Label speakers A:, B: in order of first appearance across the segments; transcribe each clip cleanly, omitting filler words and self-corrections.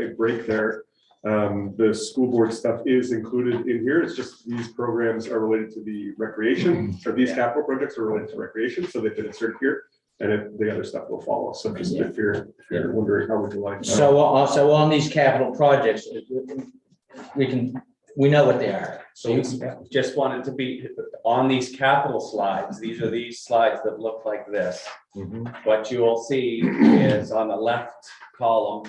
A: a break there. The school board stuff is included in here. It's just these programs are related to the recreation, or these capital projects are related to recreation, so they've been inserted here, and the other stuff will follow. So just if you're wondering how would you like.
B: So also on these capital projects, we know what they are.
C: So we just wanted to be on these capital slides. These are these slides that look like this. What you will see is on the left column,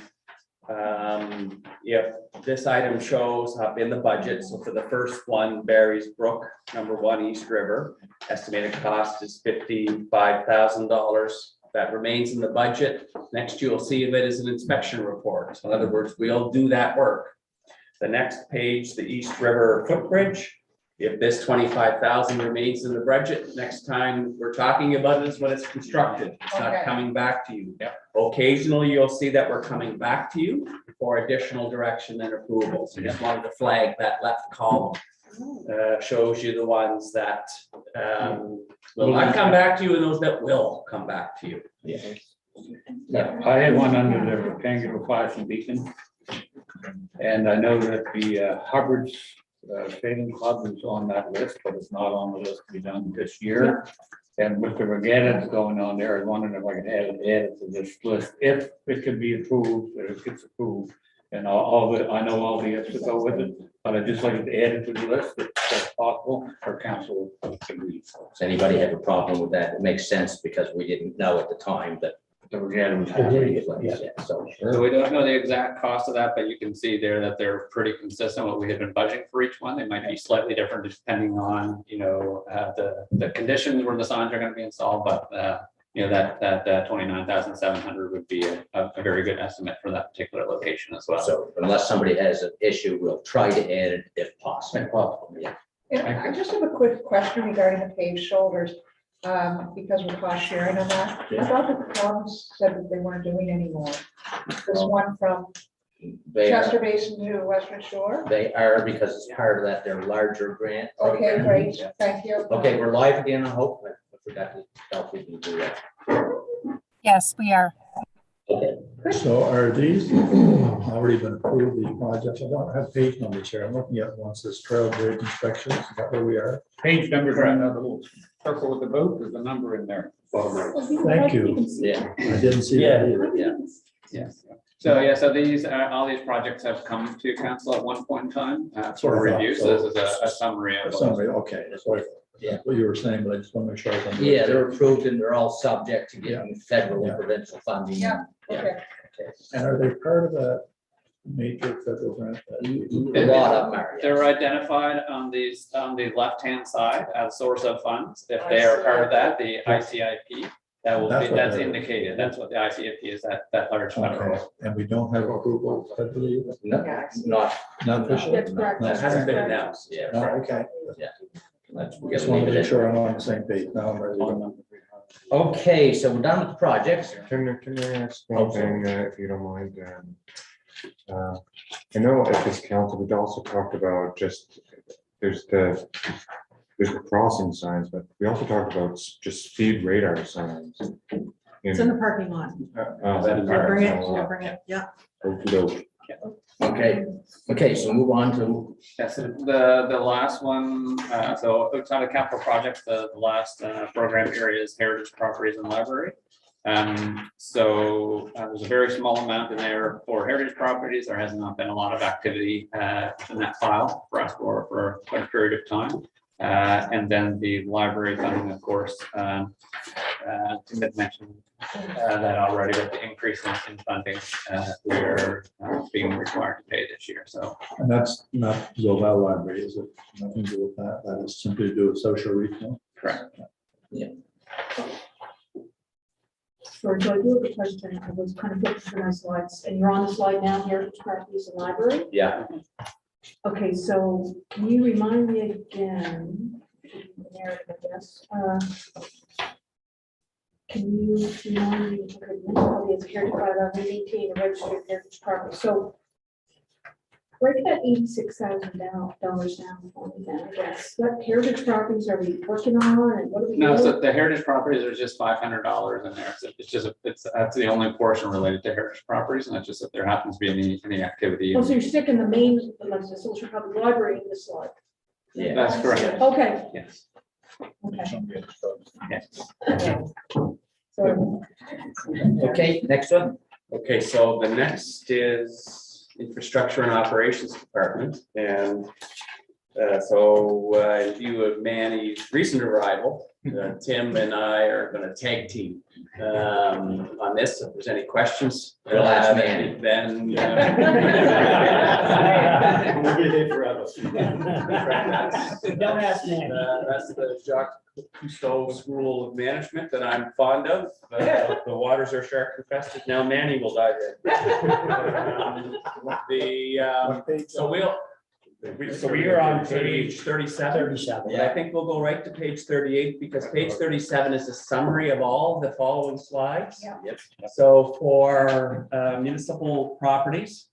C: if this item shows up in the budget. So for the first one, Barry's Brook, #1 East River, estimated cost is $55,000. That remains in the budget. Next, you'll see of it is an inspection report. So in other words, we'll do that work. The next page, the East River footbridge. If this 25,000 remains in the budget, next time we're talking about it is when it's constructed. It's not coming back to you. Occasionally, you'll see that we're coming back to you for additional direction and approval. So just wanted to flag that left column. Shows you the ones that will not come back to you and those that will come back to you.
D: Yeah, I had one under the rectangular flashing beacon. And I know that the Hubbard's Sailing Club is on that list, but it's not on the list to be done this year. And with the regatta that's going on there, I was wondering if I could add it to this list, if it could be approved, if it gets approved. And I know all the ifs to go with it, but I'd just like to add it to the list if that's possible, or council agrees.
B: Does anybody have a problem with that? It makes sense because we didn't know at the time that
D: The regatta was
B: happening. So
E: So we don't know the exact cost of that, but you can see there that they're pretty consistent what we had been budgeting for each one. They might be slightly different depending on, the conditions where the signs are going to be installed, but that 29,700 would be a very good estimate for that particular location as well.
B: So unless somebody has an issue, we'll try to add it if possible. Yeah.
F: And I just have a quick question regarding the paved shoulders, because we're cost sharing on that. I thought that the province said that they weren't doing anymore. This one from
B: They
F: Chester
B: are,
F: Basin to Western Shore.
B: they are because it's part of that, their larger grant.
F: Okay,
B: program.
F: great, thank you.
B: Okay, we're live again. I hope. I forgot to tell if we can do that.
G: Yes, we are.
B: Okay.
H: So are these already been approved, these projects? I don't have page numbers here. I'm looking at one says trail bridge inspections. Is that where we are?
D: Page numbers are in that little circle with the boat, there's a number in there.
H: Thank you.
B: Yeah.
H: I didn't see that either.
B: Yeah.
E: Yes. So these, all these projects have come to council at one point in time for
H: what I thought.
E: review. So this is a summary of.
H: Summary, okay, that's what you were saying, but I just want to make sure. I was on the-
B: Yeah, they're approved and they're all subject to getting federal
H: Yeah.
B: and provincial funding.
F: Yeah. Okay.
H: And are they part of that major federal grant?
B: A lot of them are. yes.
E: They're identified on the left-hand side as source of funds. If they are part of that, the ICIP, that's indicated. That's what the ICIP is, that large
H: Okay,
E: federal.
H: and we don't have approval federally?
B: No, not,
H: Not officially?
F: That's correct.
H: No.
B: that hasn't been announced. Yeah.
H: No, okay.
B: We
H: Just
B: gotta
H: wanted
B: leave
H: to
B: it
H: make
B: at-
H: sure I'm on the same page now. I'm ready to go.
B: Okay, so we're done with the projects.
I: Can I ask one thing, if you don't mind? I know at this council, we've also talked about there's the crossing signs, but we also talked about just speed radar signs.
G: It's in the parking lot. Bring it, yeah.
B: Okay, so move on to,
E: Yes, so the last one, so outside of capital projects, the last program area is heritage properties and library. So there's a very small amount in there for heritage properties. There has not been a lot of activity in that file for us for quite a period of time. And then the library funding, of course, Tim had mentioned that already with the increase in funding, we're being required to pay this year. So
H: And that's not Zovell Library, is it? Nothing to do with that. That is simply to do with social retail.
E: correct.
G: Sorry, so I do have a question. I was kind of looking through my slides, and you're on the slide now, Heritage Properties and Library.
B: yeah,
G: Okay, so can you remind me again, narrative, I guess, can you remind me, okay, municipality is heritage property, maintain a registered heritage property, so break that $86,000 down for me then, I guess. What heritage properties are we working on and what are we
E: No,
G: doing?
E: so the heritage properties are just $500 in there. So it's just, that's the only portion related to heritage properties, and that's just if there happens to be any activity.
G: Oh, so you're sticking the main, like the social public library in this slide?
B: Yeah.
E: That's correct.
G: Okay,
E: Yes.
G: okay. So,
B: Okay, next one.
C: Okay, so the next is Infrastructure and Operations Department, and in view of Manny's recent arrival, Tim and I are gonna tag team on this. If there's any questions.
B: We'll ask Manny.
C: Then.
H: We'll get it forever.
C: Don't ask me. That's the Jacques Cousteau School of Management that I'm fond of. The waters are shark infested. Now Manny will dive in. So we are on page 37.
B: Yeah.
C: I think we'll go right to page 38 because page 37 is a summary of all the following slides.
F: Yeah.
B: Yep.
C: So for municipal properties,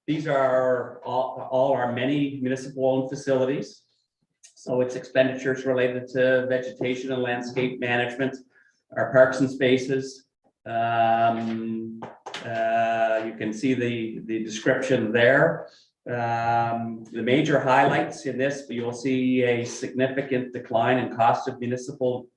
C: these are all our many municipal owned facilities. So it's expenditures related to vegetation and landscape management, our parks and spaces. You can see the description there. The major highlights in this, you'll see a significant decline in cost of municipal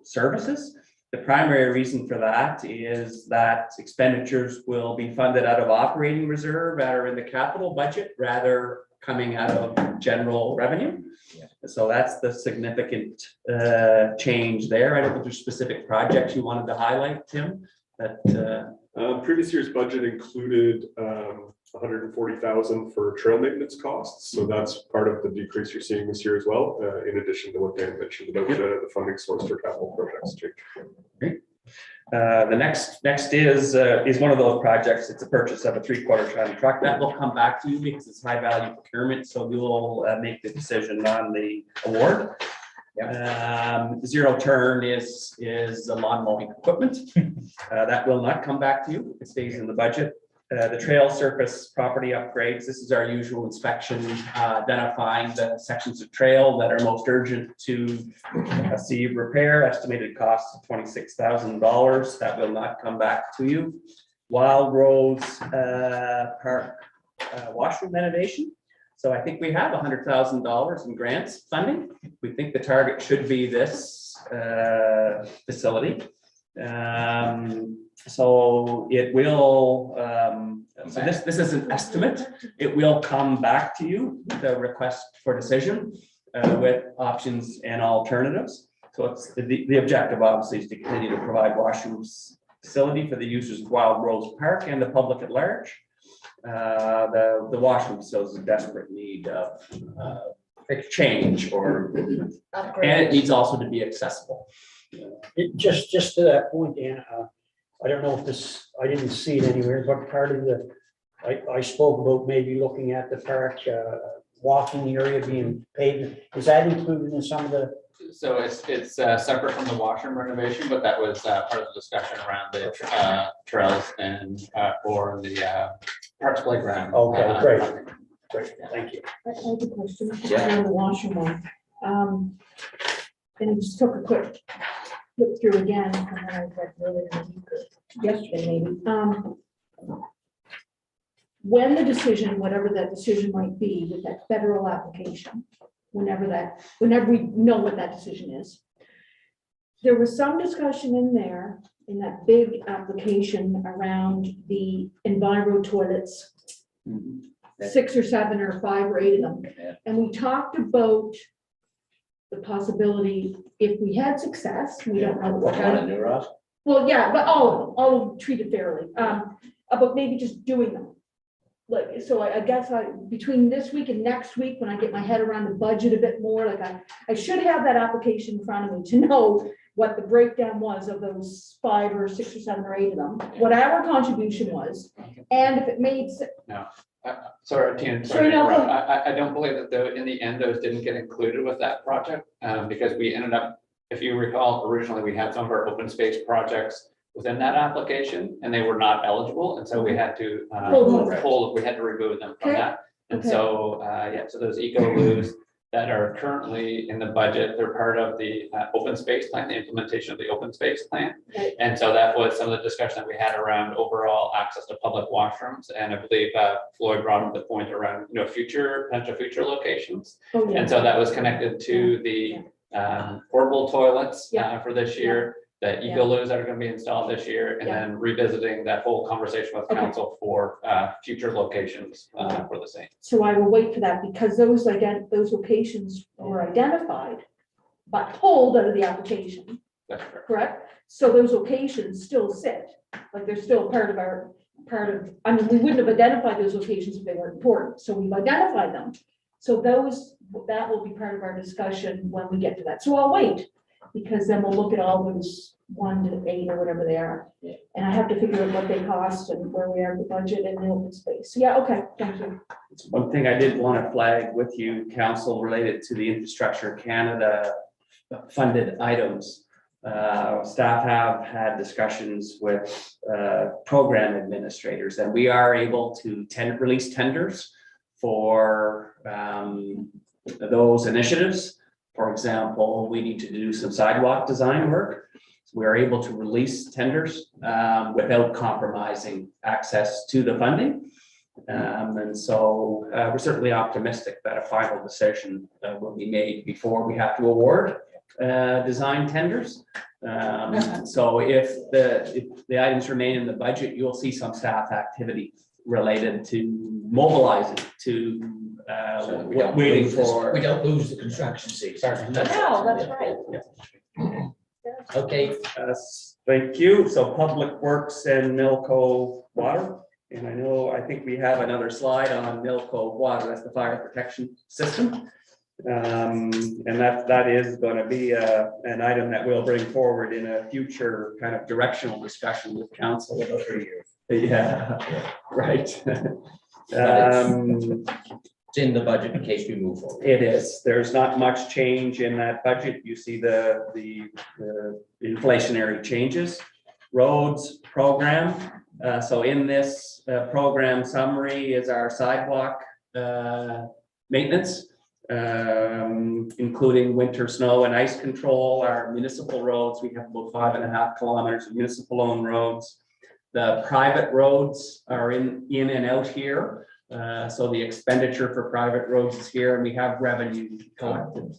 C: services. The primary reason for that is that expenditures will be funded out of operating reserve that are in the capital budget rather coming out of general revenue.
B: Yeah.
C: So that's the significant change there. I don't think there's specific projects you wanted to highlight, Tim, that
A: Previous year's budget included 140,000 for trail maintenance costs. So that's part of the decrease you're seeing this year as well, in addition to what Dan mentioned about the funding source for capital projects change.
C: The next is one of those projects. It's a purchase of a 3/4 ton truck that will come back to you because it's high value procurement. So we will make the decision on the award. Zero turn is the lawn mowing equipment. That will not come back to you. It stays in the budget. The trail surface property upgrades. This is our usual inspection, identifying the sections of trail that are most urgent to see repair. Estimated cost of $26,000. That will not come back to you. Wild Rose Park washroom renovation. So I think we have $100,000 in grants funding. We think the target should be this facility. So it will, so this is an estimate. It will come back to you, the request for decision with options and alternatives. So it's the objective obviously is to continue to provide washrooms facility for the users of Wild Rose Park and the public at large. The washroom facility is in desperate need of change and it needs also to be accessible.
J: Just to that point, Dan, I don't know if this, I didn't see it anywhere, but part of the, I spoke about maybe looking at the park, walking area being paved. Is that included in some of the?
E: So it's separate from the washroom renovation, but that was part of the discussion around the trails and for the parks playground.
J: Okay, great. Great, thank you.
G: I have a question.
B: Yeah.
G: On the washroom one. And I just took a quick look through again, and then I read earlier in the week, yesterday maybe. When the decision, whatever that decision might be with that federal application, whenever we know what that decision is. There was some discussion in there, in that big application around the Enviro toilets. 6 or 7 or 5 or 8 of them.
B: Yeah.
G: And we talked about the possibility, if we had success, we don't know.
B: What one in New Ross?
G: Well, yeah, but all treated fairly, about maybe just doing them. Like, so I guess between this week and next week, when I get my head around the budget a bit more, like I should have that application in front of me to know what the breakdown was of those 5 or 6 or 7 or 8 of them, what our contribution was, and if it made sense.
E: Sorry, Tina,
G: Sorry, no,
E: I don't believe that though, in the end, those didn't get included with that project, because we ended up, if you recall, originally we had some of our open space projects within that application, and they were not eligible, and so we had to we had to remove them from
G: Okay.
E: that. And
G: Okay.
E: so, so those eco-loos that are currently in the budget, they're part of the open space plan, the implementation of the open space plan.
G: Right.
E: And so that was some of the discussion that we had around overall access to public washrooms, and I believe Floyd brought up the point around, potential future locations.
G: Oh, yeah.
E: And so that was connected to the portable toilets
G: Yeah.
E: for this year, the
G: Yeah.
E: eco-loos that are gonna be installed this year, and
G: Yeah.
E: then revisiting that whole conversation with
G: Okay.
E: council for future locations for the same.
G: So I will wait for that because those locations were identified, but pulled out of the application,
E: That's correct.
G: correct? So those locations still sit, like they're still part of, I mean, we wouldn't have identified those locations if they weren't important, so we've identified them. So that will be part of our discussion when we get to that. So I'll wait, because then we'll look at all those 1 to 8 or whatever they are.
B: Yeah.
G: And I have to figure out what they cost and where we are in the budget and the open space. Yeah, okay, thank you.
C: One thing I did want to flag with you, council, related to the Infrastructure Canada funded items. Staff have had discussions with program administrators, and we are able to release tenders for those initiatives. For example, we need to do some sidewalk design work. We are able to release tenders without compromising access to the funding. And so we're certainly optimistic that a final decision will be made before we have to award design tenders. So if the items remain in the budget, you'll see some staff activity related to mobilizing to
B: So we don't
C: waiting
B: lose this-
C: for.
B: We don't lose the construction season.
G: No, that's right.
B: Okay,
C: Thank you. So Public Works and Milco Water. And I think we have another slide on Milco Water. That's the fire protection system. And that is going to be an item that we'll bring forward in a future kind of directional discussion with council. Yeah, right.
B: it's in the budget in case we move forward.
C: It is. There's not much change in that budget. You see the inflationary changes. Roads program. So in this program summary is our sidewalk maintenance, including winter snow and ice control. Our municipal roads, we have about 5.5 kilometers of municipal owned roads. The private roads are in and out here. So the expenditure for private roads is here, and we have revenue collected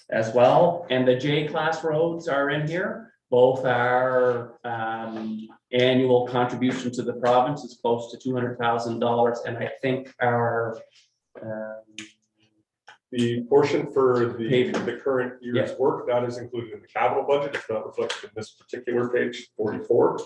C: as well. And the J-class roads are in here. Both are annual contribution to the province is close to $200,000. And I think our
A: The portion for the current year's work, that is included in the capital budget. It's not reflected in this particular page 44.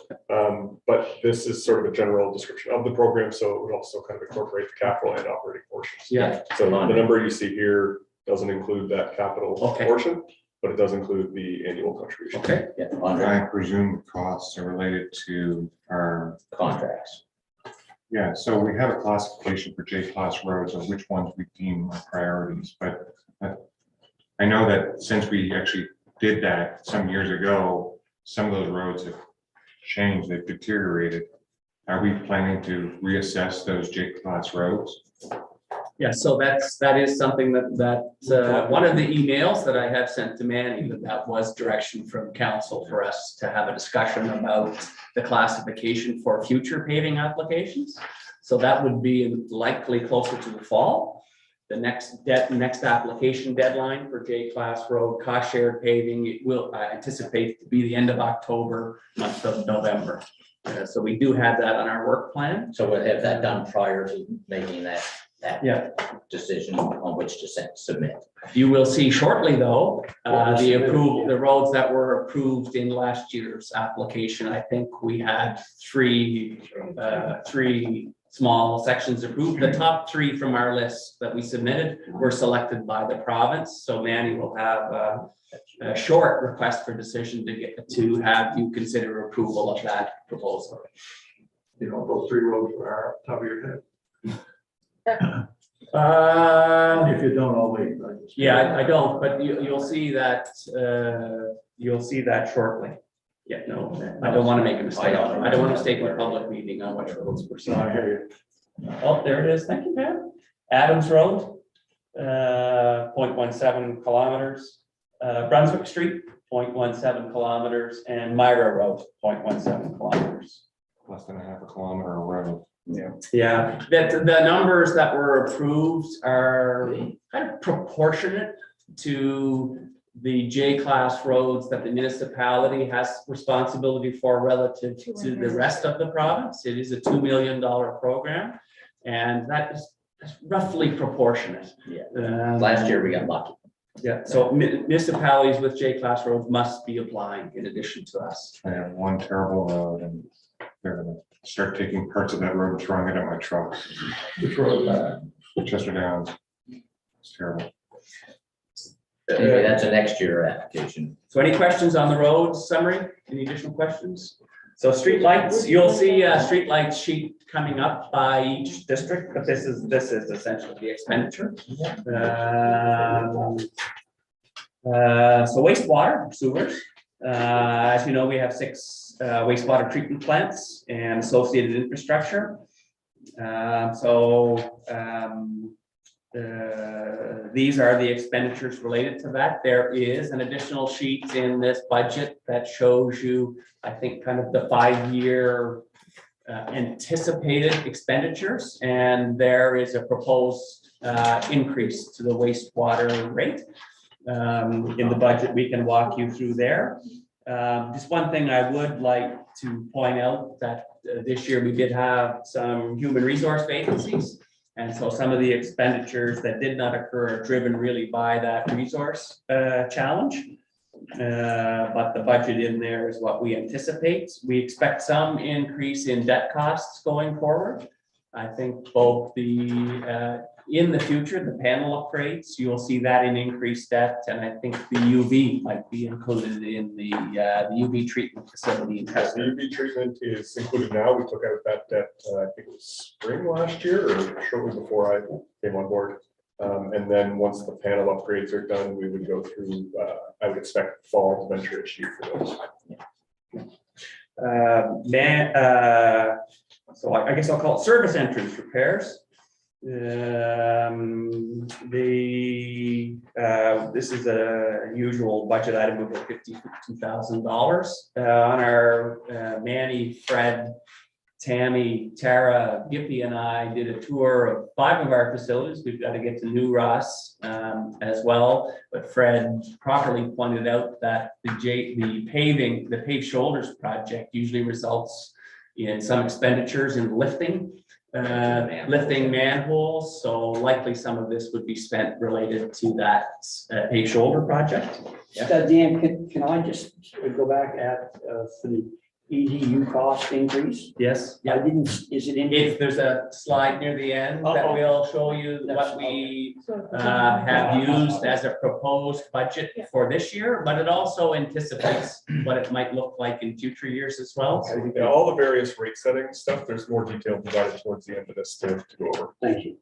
A: But this is sort of a general description of the program, so it would also kind of incorporate the capital and operating portions.
C: Yeah.
A: So the number you see here doesn't include that capital portion, but it does include the annual contribution.
C: Okay.
B: Yeah, on
I: I presume the costs are related to our,
B: contracts.
I: yeah, so we have a classification for J-class roads of which ones we deem are priorities, but I know that since we actually did that some years ago, some of those roads have changed, they've deteriorated. Are we planning to reassess those J-class roads?
C: Yeah, so that is something that one of the emails that I have sent to Manny, that was direction from council for us to have a discussion about the classification for future paving applications. So that would be likely closer to the fall. The next application deadline for J-class road cost shared paving, it will anticipate to be the end of October, month of November. So we do have that on our work plan.
B: So we'll have that done prior to making that
C: Yeah.
B: decision on which to submit.
C: You will see shortly, though, the roads that were approved in last year's application. I think we had three small sections approved. The top 3 from our list that we submitted were selected by the province. So Manny will have a short request for decision to have you consider approval of that proposal.
A: You know, those 3 roads are off the top of your head.
H: If you don't, I'll wait.
C: Yeah, I don't, but you'll see that shortly. Yeah, no, I don't want to make a mistake. I don't want to mistake a public meeting on which roads we're
A: So I
C: saying.
A: hear you.
C: Oh, there it is. Thank you, Pam. Adams Road, 0.17 kilometers. Brunswick Street, 0.17 kilometers, and Myra Road, 0.17 kilometers.
I: Less than a half a kilometer of road.
C: Yeah, that the numbers that were approved are kind of proportionate to the J-class roads that the municipality has responsibility for relative to the rest of the province. It is a $2 million program, and that is roughly proportionate.
B: Yeah. Last year we got lucky.
C: Yeah, so municipalities with J-class roads must be applying in addition to us.
I: I have one terrible road and they're gonna start taking parts of that road and throwing it at my truck.
C: Which road?
I: Chester Downs. It's terrible.
B: Maybe that's a next year application.
C: So any questions on the road summary? Any additional questions? So streetlights, you'll see a streetlight sheet coming up by each district, but this is essentially the expenditure. So wastewater, sewers. As you know, we have 6 wastewater treatment plants and associated infrastructure. These are the expenditures related to that. There is an additional sheet in this budget that shows you, I think, kind of the 5-year anticipated expenditures, and there is a proposed increase to the wastewater rate in the budget. We can walk you through there. Just one thing I would like to point out that this year we did have some human resource vacancies. And so some of the expenditures that did not occur are driven really by that resource challenge. But the budget in there is what we anticipate. We expect some increase in debt costs going forward. I think both in the future, the panel upgrades, you'll see that in increased debt. And I think the UV might be included in the UV treatment facility.
A: The UV treatment is included now. We took out that debt, I think it was spring last year or shortly before I came on board. And then once the panel upgrades are done, we would go through, I would expect fall to venture issue for those.
C: So I guess I'll call it service entrance repairs. This is a usual budget item of $52,000 on our Manny, Fred, Tammy, Tara, Gippy, and I did a tour of 5 of our facilities. We've got to get to New Ross as well. But Fred properly pointed out that the paved shoulders project usually results in some expenditures in lifting manholes. So likely some of this would be spent related to that paved shoulder project.
J: Dan, can I just go back for the EDU cost increase?
C: Yes.
J: I didn't, is it in?
C: If there's a slide near the end that will show you what we have used as a proposed budget for this year, but it also anticipates what it might look like in future years as well. So
A: And all the various rate setting stuff, there's more detail provided towards the end of this to go over.
J: Thank you.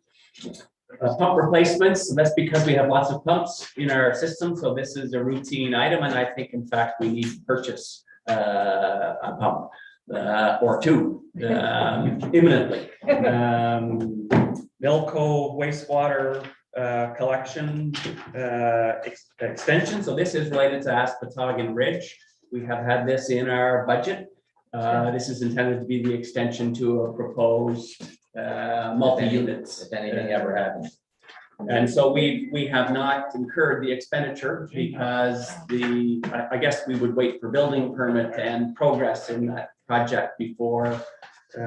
C: Pump replacements, that's because we have lots of pumps in our system. So this is a routine item, and I think in fact we need to purchase a pump or 2 imminently. Milco wastewater collection extension. So this is related to Aspetogan Ridge. We have had this in our budget. This is intended to be the extension to a proposed multi-units.
B: If anything ever happens.
C: And so we have not incurred the expenditure because I guess we would wait for building permit and progress in that project before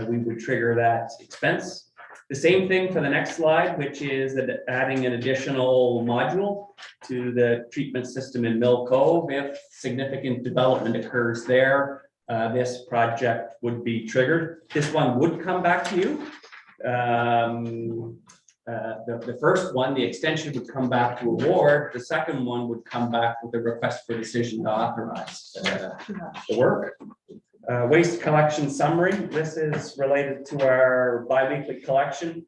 C: we would trigger that expense. The same thing for the next slide, which is adding an additional module to the treatment system in Mill Cove. If significant development occurs there, this project would be triggered. This one would come back to you. The first one, the extension would come back to award. The second one would come back with a request for decision to authorize the work. Waste collection summary. This is related to our biweekly collection.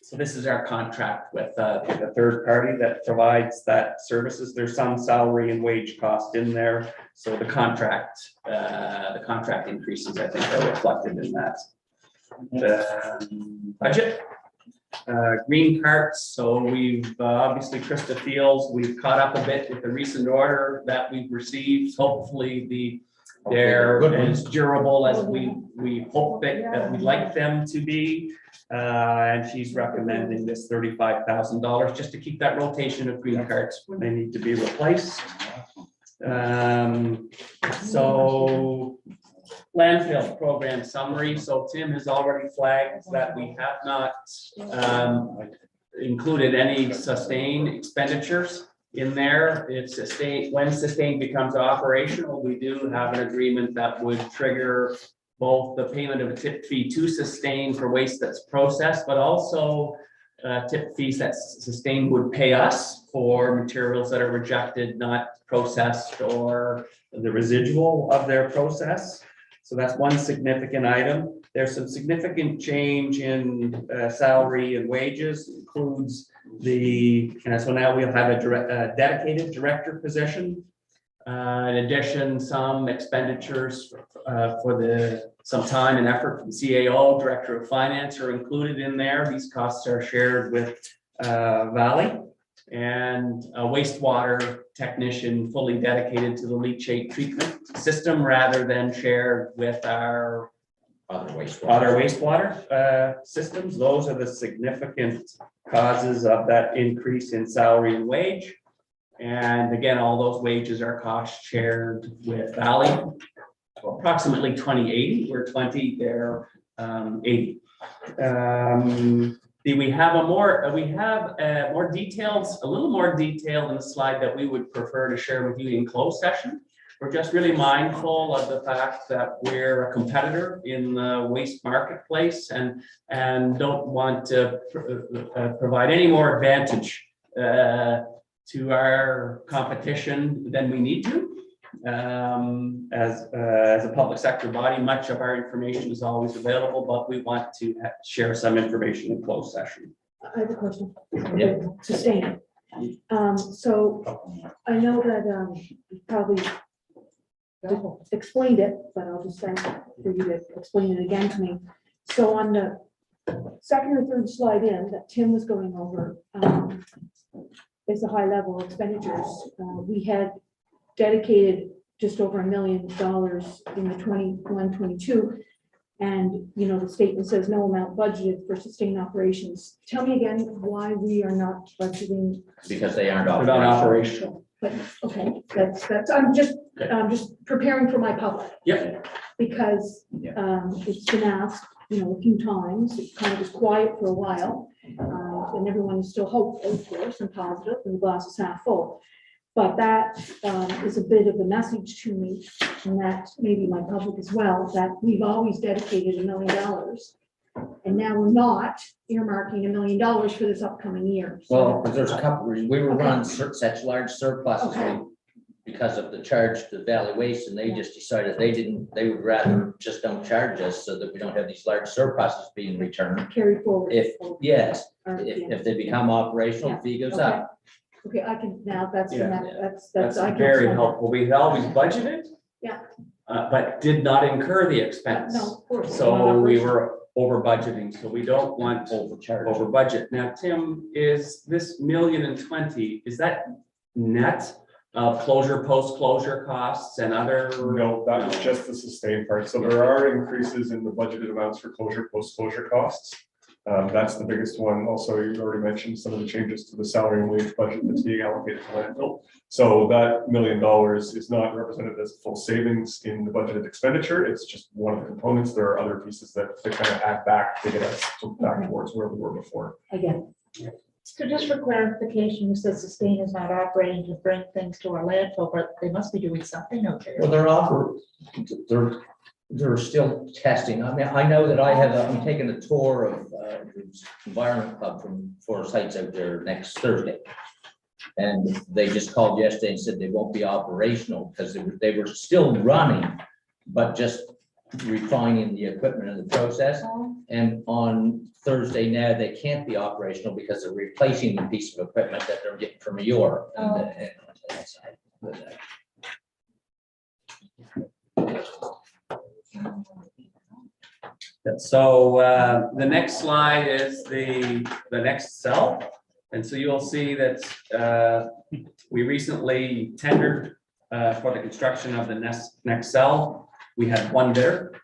C: So this is our contract with the third party that provides that services. There's some salary and wage cost in there. So the contract increases, I think, are reflected in that. Budget. Green carts, so we've obviously Krista feels we've caught up a bit with the recent order that we've received. Hopefully they're as durable as we hope that we'd like them to be. And she's recommending this $35,000 just to keep that rotation of green carts when they need to be replaced. So landfill program summary. So Tim has already flagged that we have not included any sustained expenditures in there. It's sustained, when sustained becomes operational, we do have an agreement that would trigger both the payment of a tip fee to sustain for waste that's processed, but also tip fees that sustain would pay us for materials that are rejected, not processed, or the residual of their process. So that's one significant item. There's some significant change in salary and wages, includes so now we'll have a dedicated director position. In addition, some expenditures for some time and effort from CAO, Director of Finance, are included in there. These costs are shared with Valley, and a wastewater technician fully dedicated to the leachate treatment system rather than shared with our
B: Other
C: wastewater systems. Those are the significant causes of that increase in salary and wage. And again, all those wages are cost shared with Valley. Approximately 20/80, we're 20, they're 80. We have a little more detail in the slide that we would prefer to share with you in closed session. We're just really mindful of the fact that we're a competitor in the waste marketplace and don't want to provide any more advantage to our competition than we need to. As a public sector body, much of our information is always available, but we want to share some information in closed session.
G: I have a question.
B: Yeah.
G: Sustain. So I know that you probably explained it, but I'll just say for you to explain it again to me. So on the second or third slide in that Tim was going over, is the high level expenditures. We had dedicated just over $1 million in the 21-22. And, you know, the statement says no amount budgeted for sustained operations. Tell me again why we are not budgeting.
B: Because they aren't
C: They're not operational.
G: But, okay, that's, I'm just preparing for my public.
C: Yep.
G: Because, it's been asked, you know, a few times, it kind of was quiet for a while. And everyone is still hopeful, of course, and positive, and the glass is half full. But that is a bit of a message to me, and that maybe my public as well, that we've always dedicated $1 million. And now we're not earmarking $1 million for this upcoming year.
B: Well, there's a couple reasons. We were running such large surpluses because of the charge to Valley Waste, and they just decided they would rather just don't charge us so that we don't have these large surpluses being returned.
G: Carry forward.
B: If they become operational, fee goes up.
G: Okay, I can, now that's,
C: That's
G: I can
C: very
G: understand
C: helpful. We always budgeted.
G: Yeah.
C: But did not incur the expense.
G: No, of course.
C: So we were over budgeting, so we don't want over budget. Now, Tim, is this $1,020,000, is that net of closure, post-closure costs and other?
A: No, that was just the sustained part. So there are increases in the budgeted amounts for closure, post-closure costs. That's the biggest one. Also, you already mentioned some of the changes to the salary and wage budget that's being allocated to landfill. So that $1 million is not represented as full savings in the budgeted expenditure. It's just one of the components. There are other pieces that kind of add back to get us back towards where we were before.
G: Again.
F: So just for clarification, you said Sustain is not operating to bring things to our landfill, but they must be doing something out there.
B: Well, they're still testing. I mean, I know that I'm taking a tour of the Environment Club from Forest Heights out there next Thursday. And they just called yesterday and said they won't be operational because they were still running, but just refining the equipment and the process. And on Thursday now, they can't be operational because they're replacing the piece of equipment that they're getting from Eeyore.
C: So the next slide is the next cell. And so you'll see that we recently tendered for the construction of the next cell. We had one bidder.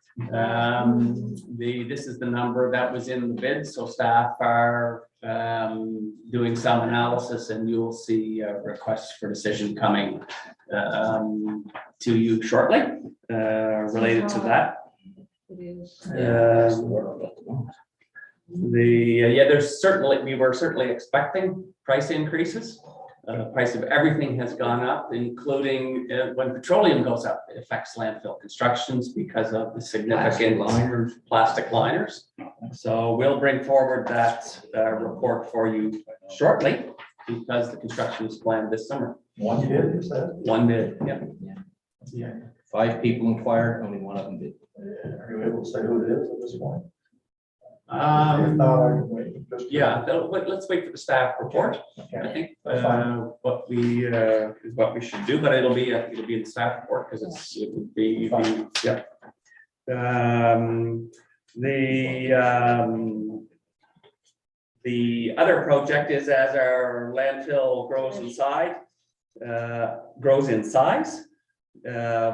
C: This is the number that was in the bid, so staff are doing some analysis, and you'll see a request for decision coming to you shortly related to that.
F: It is.
C: We were certainly expecting price increases. Price of everything has gone up, including when petroleum goes up, it affects landfill constructions because of the significant plastic liners. So we'll bring forward that report for you shortly, because the construction is planned this summer.
H: One bid, is that?
C: One bid, yeah.
B: Yeah. 5 people inquired, only one of them did.
H: Are you able to say who it is at this point? If
C: Um,
H: not, I can wait. Just-
C: yeah, let's wait for the staff report. I
H: Okay.
C: think
H: That's fine.
C: what we should do, but it'll be in the staff report because it would be, yeah. The other project is, as our landfill grows in size,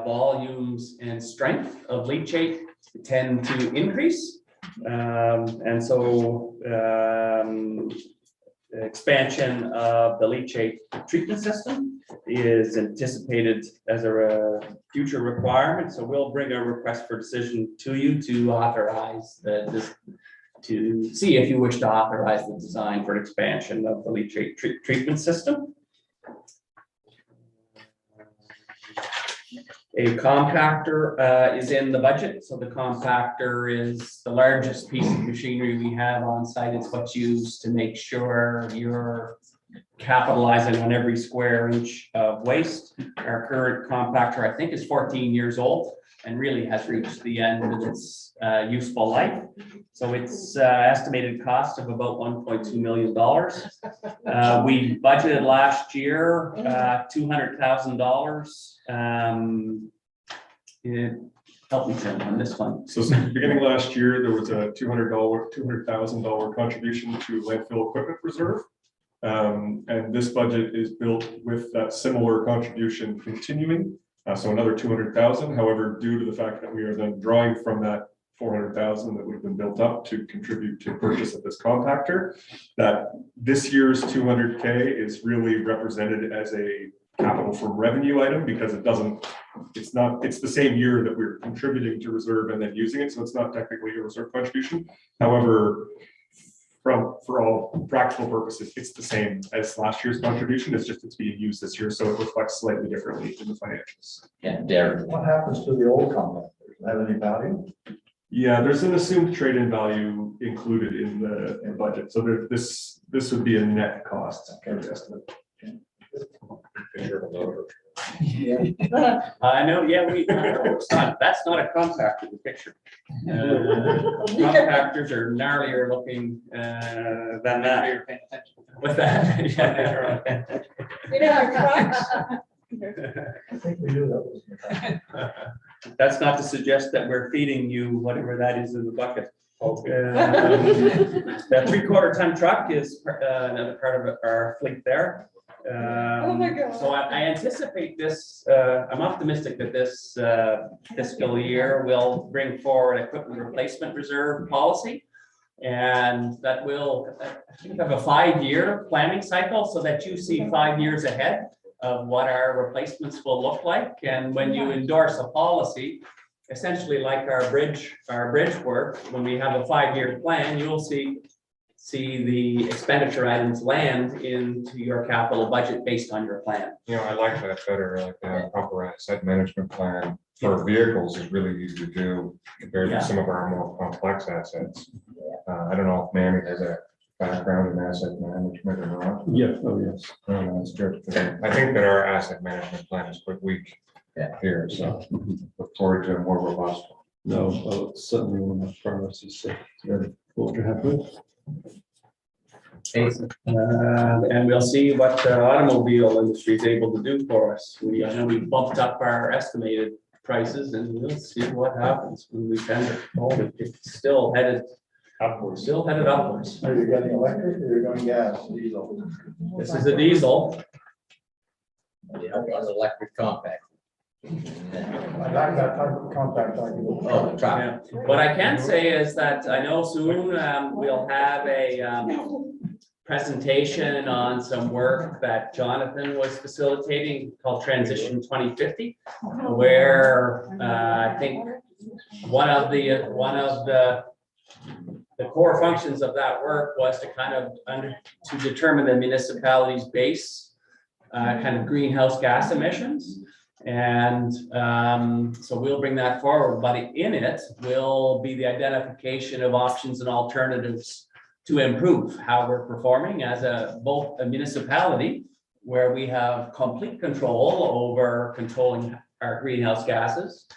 C: volumes and strength of leachate tend to increase. And so expansion of the leachate treatment system is anticipated as a future requirement. So we'll bring a request for decision to you to authorize to see if you wish to authorize the design for expansion of the leachate treatment system. A compactor is in the budget. So the compactor is the largest piece of machinery we have on site. It's what's used to make sure you're capitalizing on every square inch of waste. Our current compactor, I think, is 14 years old and really has reached the end of its useful life. So it's estimated cost of about $1.2 million. We budgeted last year $200,000. Help me, Tim, on this one.
A: So beginning last year, there was a $200,000 contribution to landfill equipment reserve. And this budget is built with that similar contribution continuing. So another 200,000. However, due to the fact that we are then drawing from that 400,000 that we've been built up to contribute to purchase of this compactor, that this year's 200K is really represented as a capital from revenue item, because it's the same year that we're contributing to reserve and then using it. So it's not technically a reserve contribution. However, for all practical purposes, it's the same as last year's contribution. It's being used this year, so it reflects slightly differently in the financials.
B: Yeah, Darren.
H: What happens to the old compactor? Does it have any value?
A: Yeah, there's an assumed trade-in value included in the budget. So this would be a net cost estimate.
C: I know, yeah, that's not a compactor, the picture. Compactors are gnarlier looking than that. With that. Yeah.
F: You know, our trucks.
H: I think we knew that was.
C: That's not to suggest that we're feeding you whatever that is in the bucket. That 3/4 ton truck is another part of our fleet there.
F: Oh my God.
C: So I anticipate this, I'm optimistic that this fiscal year will bring forward equipment replacement reserve policy. And that will, I think, have a 5-year planning cycle so that you see 5 years ahead of what our replacements will look like. And when you endorse a policy, essentially like our bridge work, when we have a 5-year plan, you'll see the expenditure items land into your capital budget based on your plan.
I: You know, I like that better, like the proper asset management plan for vehicles is really easy to do compared
C: Yeah.
I: to some of our more complex assets. I don't know if Manny has a background in asset management or not.
A: Yeah, oh yes.
I: That's good. I think that our asset management plan is quite weak
B: Yeah.
I: here, so look forward to a more robust one.
H: No, certainly one of my priorities. So, what would you have with?
C: And we'll see what the automobile industry is able to do for us. I know we bumped up our estimated prices and we'll see what happens when we tender. It's still headed upwards.
H: Are you getting electric or you're going gas, diesel?
C: This is a diesel.
B: Yeah, an electric compact.
H: I like that type of compact.
B: Oh, the truck.
C: Yeah. What I can say is that I know soon we'll have a presentation on some work that Jonathan was facilitating called Transition 2050, where I think one of the core functions of that work was to kind of to determine the municipality's base kind of greenhouse gas emissions. And so we'll bring that forward, but in it will be the identification of options and alternatives to improve how we're performing as both a municipality where we have complete control over controlling our greenhouse gases,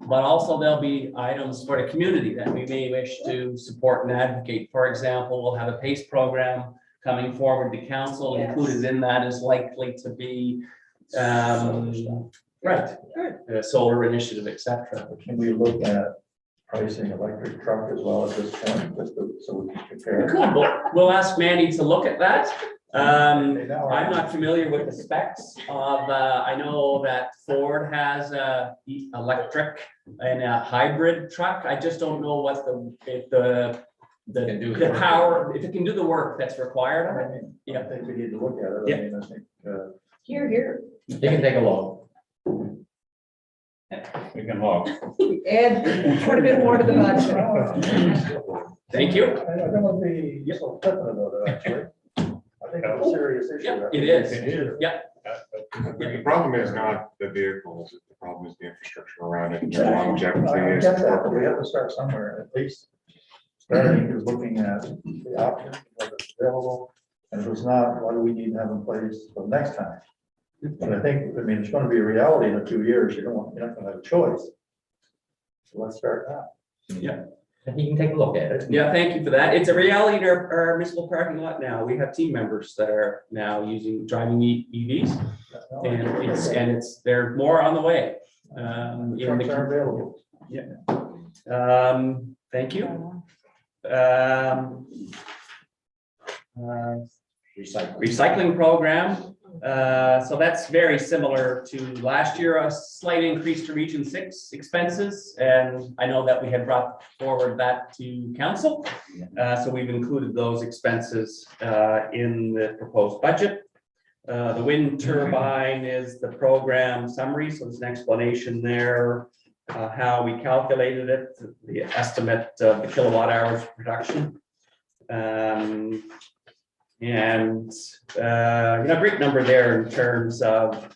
C: but also there'll be items for the community that we may wish to support and advocate. For example, we'll have a PACE program coming forward to council.
F: Yes.
C: Included in that is likely to be right, the solar initiative, et cetera.
H: Can we look at pricing electric truck as well at this point, just so we can compare?
C: Good. We'll ask Mandy to look at that. I'm not familiar with the specs of, I know that Ford has a electric and a hybrid truck. I just don't know what the power, if it can do the work that's required of it. Yeah.
H: I think we need to look at it.
C: Yeah.
H: I mean, I think,
F: Here.
B: You can take a look.
D: We can walk.
F: Add quite a bit more to the budget.
C: Thank you.
H: I don't want to be so flippant about it, actually. I think it's a serious issue.
C: Yeah, it is.
D: It is.
C: Yeah.
I: The problem is not the vehicles, the problem is the infrastructure around it, and the
H: I
I: longevity is.
H: get that, but we have to start somewhere, at least. Starting is looking at the options, whether it's available, and if it's not, what do we need to have in place for next time? But I think, I mean, it's gonna be a reality in a few years, you're not gonna have a choice. So let's start now.
C: Yeah.
B: You can take a look at it.
C: Yeah, thank you for that. It's a reality in our municipal parking lot now. We have team members that are now driving EVs, and they're more on the way.
H: Trucks are available.
C: Thank you. Recycling program. So that's very similar to last year, a slight increase to Region 6 expenses. And I know that we had brought forward that to council. So we've included those expenses in the proposed budget. The wind turbine is the program summary. So there's an explanation there, how we calculated it, the estimate of the kilowatt hours of production. A great number there in terms of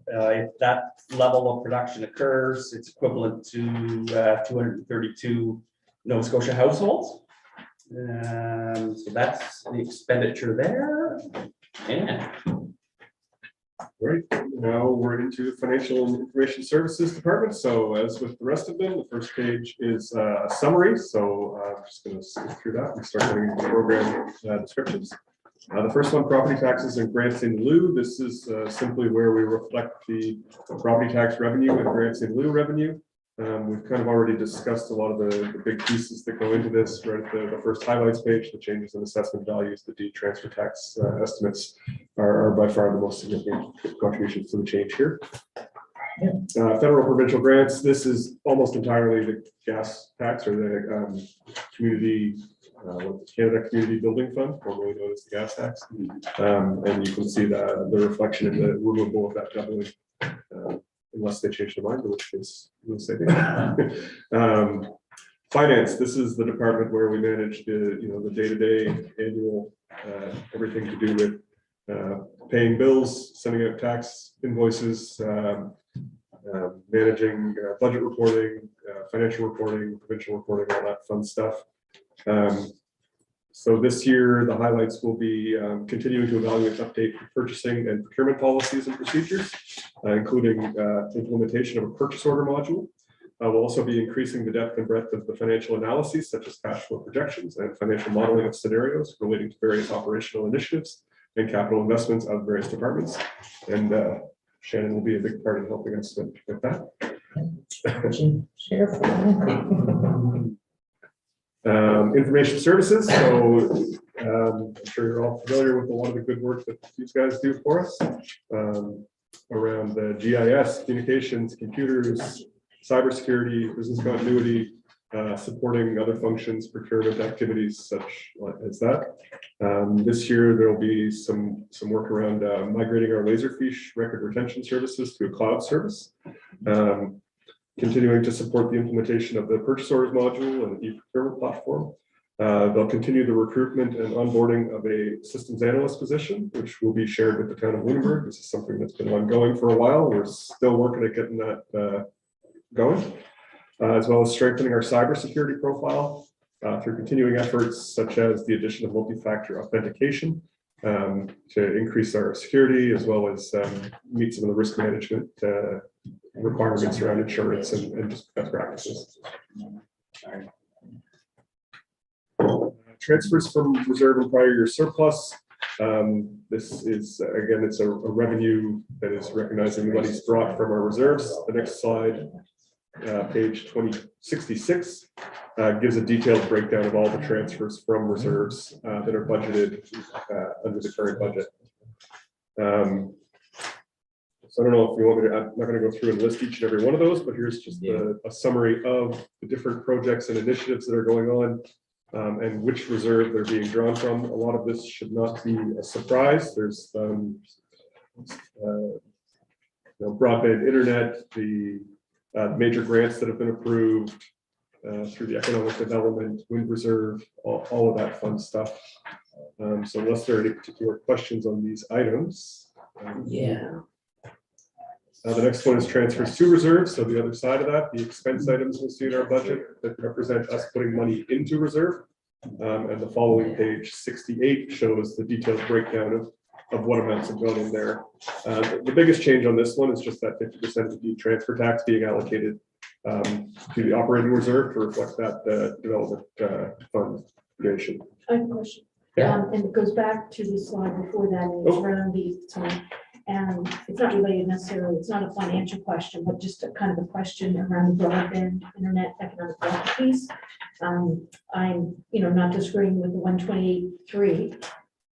C: if that level of production occurs, it's equivalent to 232 Nova Scotia households. So that's the expenditure there. And
A: Great. Now we're into financial and information services department. So as with the rest of them, the first page is a summary. So I'm just going to skip through that and start getting into the program descriptions. The first one, property taxes and grants in lieu. This is simply where we reflect the property tax revenue and grants in lieu revenue. We've kind of already discussed a lot of the big pieces that go into this, right at the first highlights page. The changes in assessment values, the deed transfer tax estimates are by far the most significant contributions to the change here. Federal provincial grants, this is almost entirely the gas tax or the community Canada Community Building Fund, formerly known as the gas tax. And you can see the reflection in the removal of that doubling, unless they change their mind, in which case we'll say finance, this is the department where we manage the day-to-day annual, everything to do with paying bills, sending out tax invoices, managing budget reporting, financial reporting, provincial reporting, all that fun stuff. So this year, the highlights will be continuing to evaluate, update purchasing and procurement policies and procedures, including implementation of a purchase order module, We'll also be increasing the depth and breadth of the financial analyses such as cash flow projections and financial modeling of scenarios relating to various operational initiatives and capital investments of various departments. And Shannon will be a big part of helping us with that. Information services. So I'm sure you're all familiar with a lot of the good work that these guys do for us around the GIS, communications, computers, cybersecurity, business continuity, supporting other functions, procurement activities such as that. This year, there will be some work around migrating our Laserfish record retention services to a cloud service. Continuing to support the implementation of the purchase orders module and the e-procurement platform. They'll continue the recruitment and onboarding of a systems analyst position, which will be shared with the town of Lunenburg. This is something that's been ongoing for a while. We're still working at getting that going, as well as strengthening our cybersecurity profile through continuing efforts such as the addition of multi-factor authentication to increase our security, as well as meet some of the risk management requirements around insurance and just best practices. Transfers from reserve and prior year surplus. This is, again, it's a revenue that is recognizing the money's brought from our reserves. The next slide, page 2066, gives a detailed breakdown of all the transfers from reserves that are budgeted under the current budget. So I don't know if you want me to, I'm not going to go through and list each and every one of those, but here's just a summary of the different projects and initiatives that are going on and which reserve they're being drawn from. A lot of this should not be a surprise. There's broadband internet, the major grants that have been approved through the economic development, wind reserve, all of that fun stuff. So unless there are any particular questions on these items. The next one is transfers to reserve. So the other side of that, the expense items we'll see in our budget that represent us putting money into reserve. And the following page 68 shows the detailed breakdown of what amounts have gone in there. The biggest change on this one is just that 50% of the transfer tax being allocated to the operating reserve to reflect that development fund creation.
G: I have a question. And it goes back to the slide before that, and it's around the time. And it's not related necessarily, it's not a financial question, but just a kind of a question around the broadband internet economic development piece. I'm, not disagreeing with the 128.3,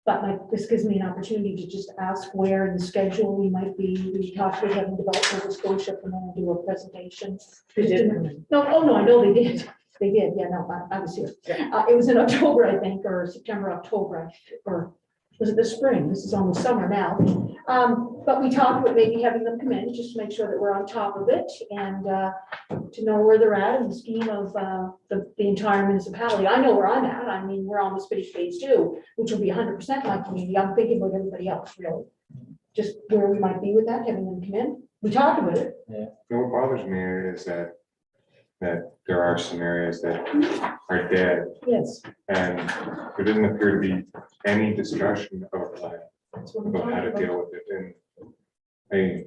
G: but this gives me an opportunity to just ask where in the schedule we might be. We talked with having developed Nova Scotia and then do a presentation. No, I know they did. They did, yeah, no, I was here. It was in October, I think, or September, October, or was it the spring? This is almost summer now. But we talked about maybe having them come in just to make sure that we're on top of it and to know where they're at in the scheme of the entire municipality. I know where I'm at. I mean, we're almost finished phase 2, which will be 100% my community. I'm thinking about everybody else, really. Just where we might be with that, having them come in. We talked about it.
I: Yeah. What bothers me is that there are some areas that are dead.
G: Yes.
I: And there doesn't appear to be any discussion of
G: That's what I'm
I: about how to
G: talking about.
I: deal with it. And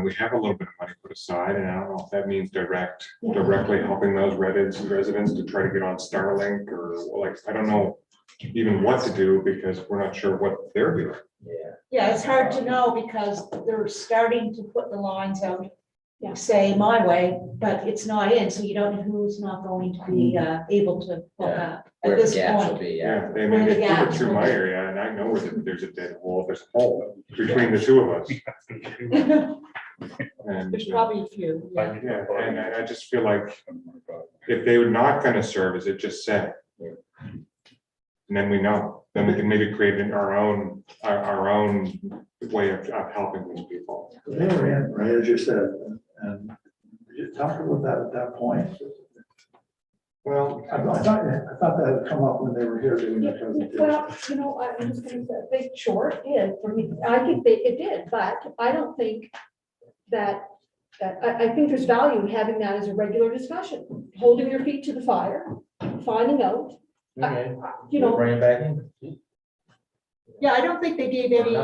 I: we have a little bit of money put aside, and I don't know if that means directly helping those residents to try to get on Starlink, or I don't know even what to do because we're not sure what they're doing.
K: Yeah, it's hard to know because they're starting to put the lines out,
G: Yeah.
K: say my way, but it's not in, so you don't know who's not going to be able to hook up
B: Where
K: at
B: the
K: this
B: gaps will
K: point.
B: be,
I: Yeah, they
K: Where the
I: threw it
K: gaps
I: through
K: will
I: my
K: be.
I: area, and I know where there's a dead hole. There's a hole between the two of us. And
K: There's probably a few. Yeah.
I: yeah, and I just feel like if they were not going to serve as it just said, and then we know, then we can maybe create our own way of helping these people.
H: They were in, right, as you said, and you talked about that at that point.
I: Well,
H: I thought that had come up when they were here doing the presentation.
G: Well, I'm just going to say, they sure did for me. I think it did, but I don't think that, I think there's value in having that as a regular discussion, holding your feet to the fire, finding out.
B: Okay.
G: You know,
B: Bring it back in.
K: Yeah, I don't think they gave any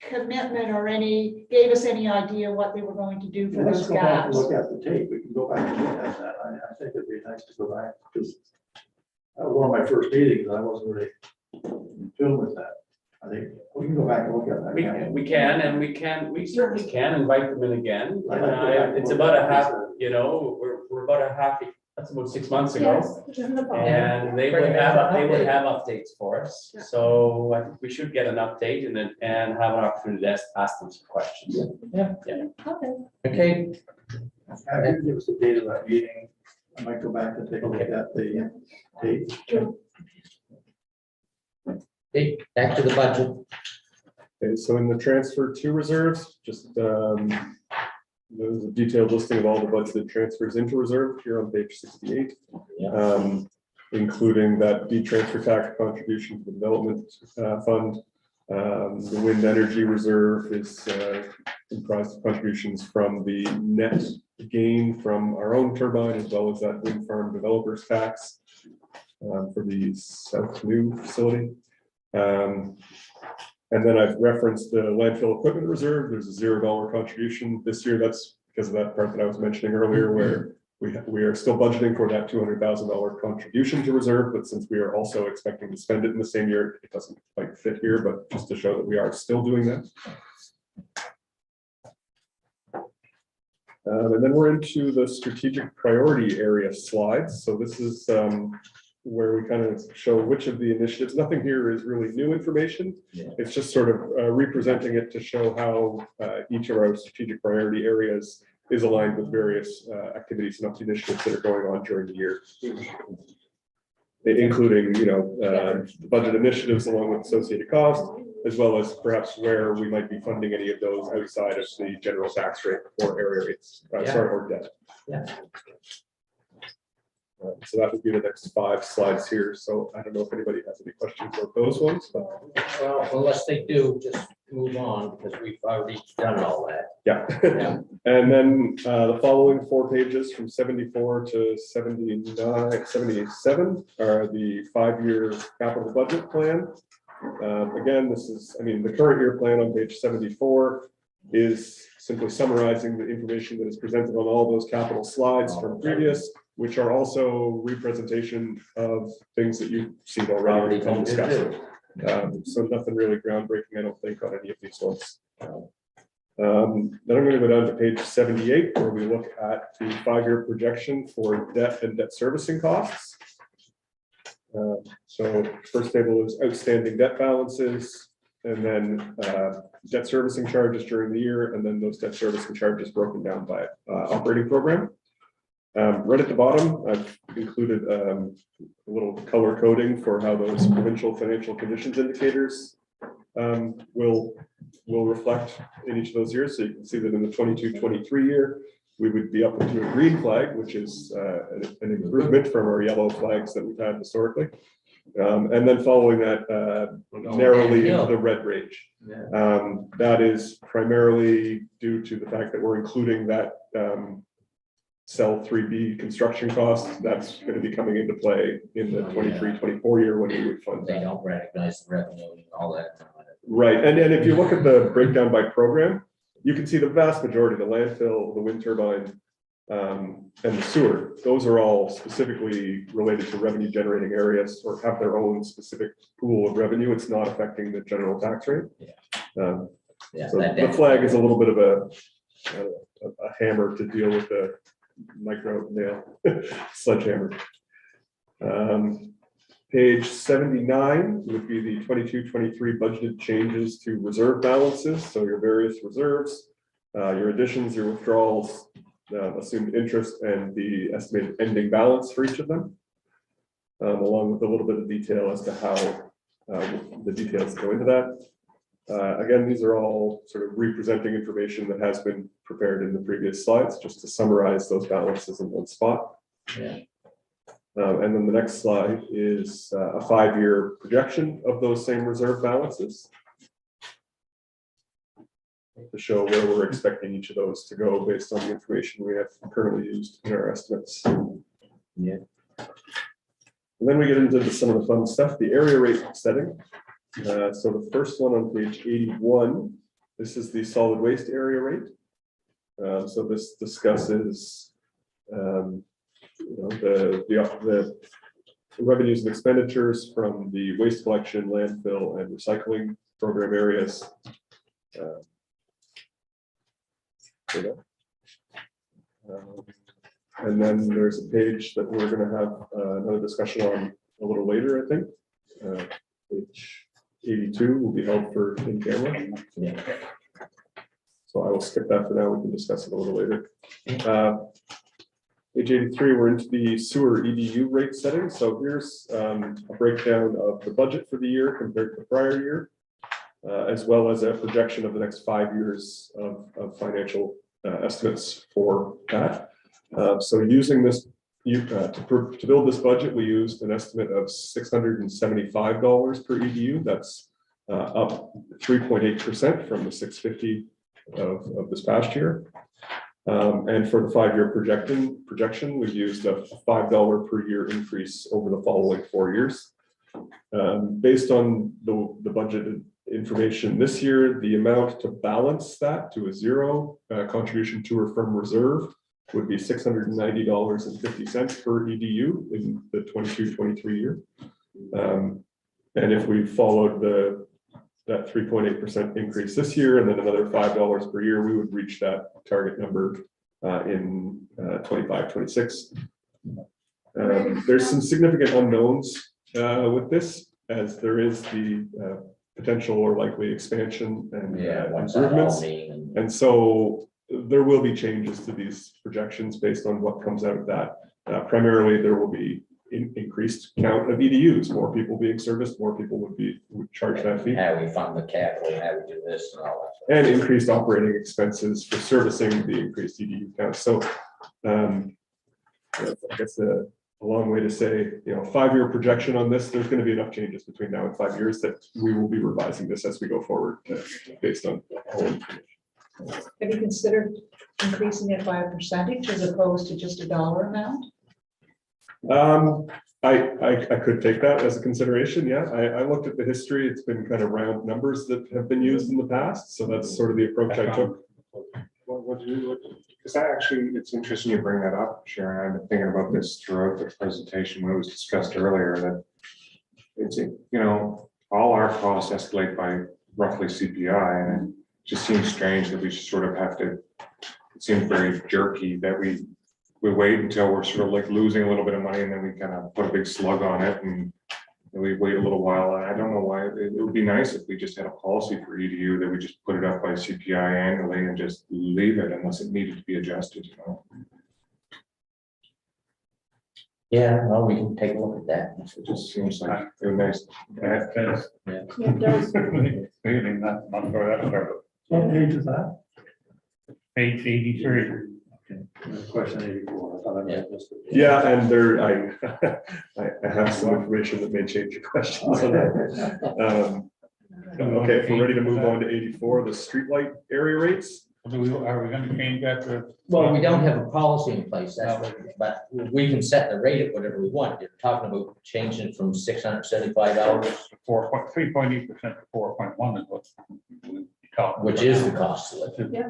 F: commitment or gave us any idea what they were going to do for
H: Let's
F: those
H: go back and
F: gaps.
H: look at the tape. We can go back and look at that. I think it'd be nice to go back because that was one of my first meetings. I wasn't really in tune with that. I think we can go back and look at that. can't
C: We certainly can invite them in again.
H: I'd like to go back and
C: It's
H: look
C: about a
H: at
C: half,
H: this.
C: we're about a half, that's about 6 months ago.
G: Yes, isn't it?
C: And they would have updates for us. So I think we should get an update and have an opportunity to ask them some questions.
G: Okay.
B: Okay,
H: I think it was the date of that meeting. I might go back and take a look at the tape.
B: okay, back to the budget.
A: Okay, so in the transfer to reserves, just, there's a detailed listing of all the budgeted transfers into reserve here on page 68.
B: Yeah.
A: Including that de-transfer tax contribution to the development fund. The wind energy reserve is comprised of contributions from the net gain from our own turbine, as well as that wind farm developers tax for the South New facility. And then I've referenced the landfill equipment reserve. There's a $0 contribution this year. That's because of that part that I was mentioning earlier, where we are still budgeting for that $200,000 contribution to reserve, but since we are also expecting to spend it in the same year, it doesn't quite fit here, but just to show that we are still doing that. And then we're into the strategic priority area slides. So this is where we kind of show which of the initiatives, nothing here is really new information.
B: Yeah.
A: It's just sort of representing it to show how each of our strategic priority areas is aligned with various activities and initiatives that are going on during the year. Including, budget initiatives along with associated costs, as well as perhaps where we might be funding any of those outside of the general tax rate or area rates, or debt.
B: Yeah.
A: So that would be the next 5 slides here. So I don't know if anybody has any questions about those ones, but
B: Well, unless they do, just move on because we've already done all that.
A: yeah.
B: Yeah.
A: And then the following 4 pages from 74 to 79, 77 are the 5-year capital budget plan. Again, this is, the current year plan on page 74 is simply summarizing the information that is presented on all those capital slides from previous, which are also representation of things that you've seen already and discussed. So nothing really groundbreaking, I don't think, on any of these ones. Then I'm going to go down to page 78, where we look at the 5-year projection for debt and debt servicing costs. So first table is outstanding debt balances, and then debt servicing charges during the year, and then those debt servicing charges broken down by operating program. Right at the bottom, I've included a little color coding for how those provincial financial conditions indicators will reflect in each of those years. So you can see that in the 22-23 year, we would be up into a green flag, which is an improvement from our yellow flags that we've had historically. And then following that narrowly into the red range. That is primarily due to the fact that we're including that cell 3B construction costs. That's going to be coming into play in the 23-24 year when we would fund
B: They
A: that.
B: don't recognize the revenue and all that.
A: Right, and if you look at the breakdown by program, you can see the vast majority, the landfill, the wind turbine, and the sewer, those are all specifically related to revenue generating areas or have their own specific pool of revenue. It's not affecting the general tax rate.
B: Yeah,
A: So the flag is a little bit of a hammer to deal with the micro nail sledgehammer. Page 79 would be the 22-23 budgeted changes to reserve balances. So your various reserves, your additions, your withdrawals, assumed interest, and the estimated ending balance for each of them, along with a little bit of detail as to how the details go into that. Again, these are all sort of representing information that has been prepared in the previous slides, just to summarize those balances in one spot.
B: Yeah.
A: And then the next slide is a 5-year projection of those same reserve balances to show where we're expecting each of those to go based on the information we have currently used in our estimates.
B: Yeah.
A: And then we get into some of the fun stuff, the area rate setting. So the first one on page 81 This is the solid waste area rate. So this discusses the revenues and expenditures from the waste collection, landfill, and recycling program areas. And then there's a page that we're going to have another discussion on a little later, I think. Page 82 will be held for in camera.
B: Yeah.
A: So I will skip that for now. We can discuss it a little later. Page 83, we're into the sewer EDU rate setting. So here's a breakdown of the budget for the year compared to the prior year, as well as a projection of the next 5 years of financial estimates for that. So using this, to build this budget, we used an estimate of $675 per EDU. That's up 3.8% from the $650 of this past year. And for the 5-year projection, we used a $5 per year increase over the following 4 years. Based on the budgeted information this year, the amount to balance that to a zero contribution to or from reserve would be $690.50 per EDU in the 22-23 year. And if we followed that 3.8% increase this year and then another $5 per year, we would reach that target number in 25-26. There's some significant unknowns with this, as there is the potential or likely expansion and
B: What's that all
A: improvements.
B: mean?
A: And so there will be changes to these projections based on what comes out of that. Primarily, there will be increased count of EDUs, more people being serviced, more people would charge that fee.
B: How we fund the capital, how we do this and all that.
A: And increased operating expenses for servicing the increased EDU count. So I guess a long way to say, 5-year projection on this, there's going to be enough changes between now and 5 years that we will be revising this as we go forward based on all information.
F: Have you considered increasing it by a percentage as opposed to just a dollar amount?
A: I could take that as a consideration. Yeah, I looked at the history. It's been kind of round numbers that have been used in the past. So that's sort of the approach I took.
I: Because it's interesting you bring that up, Sharon. I've been thinking about this throughout the presentation when it was discussed earlier, that it's, all our costs escalate by roughly CPI, and it just seems strange that we sort of have to, it seems very jerky that we wait until we're sort of like losing a little bit of money and then we kind of put a big slug on it and we wait a little while. And I don't know why. It would be nice if we just had a policy for EDU that we just put it up by CPI annually and just leave it unless it needed to be adjusted,
B: Yeah, well, we can take a look at that.
I: It just seems like it would be nice.
G: It does.
D: Feeling that, not for that, but
H: What page is that?
D: page 83.
H: Question 84. I thought I might have missed it.
A: Yeah, and I have some information that may change your questions on that. Okay, if we're ready to move on to 84, the streetlight area rates.
D: Are we going to change that to?
B: Well, we don't have a policy in place, but we can set the rate at whatever we want. You're talking about changing from $675,
D: 3.8% to 4.1 is what we talked.
B: which is the cost of it.
G: Yeah.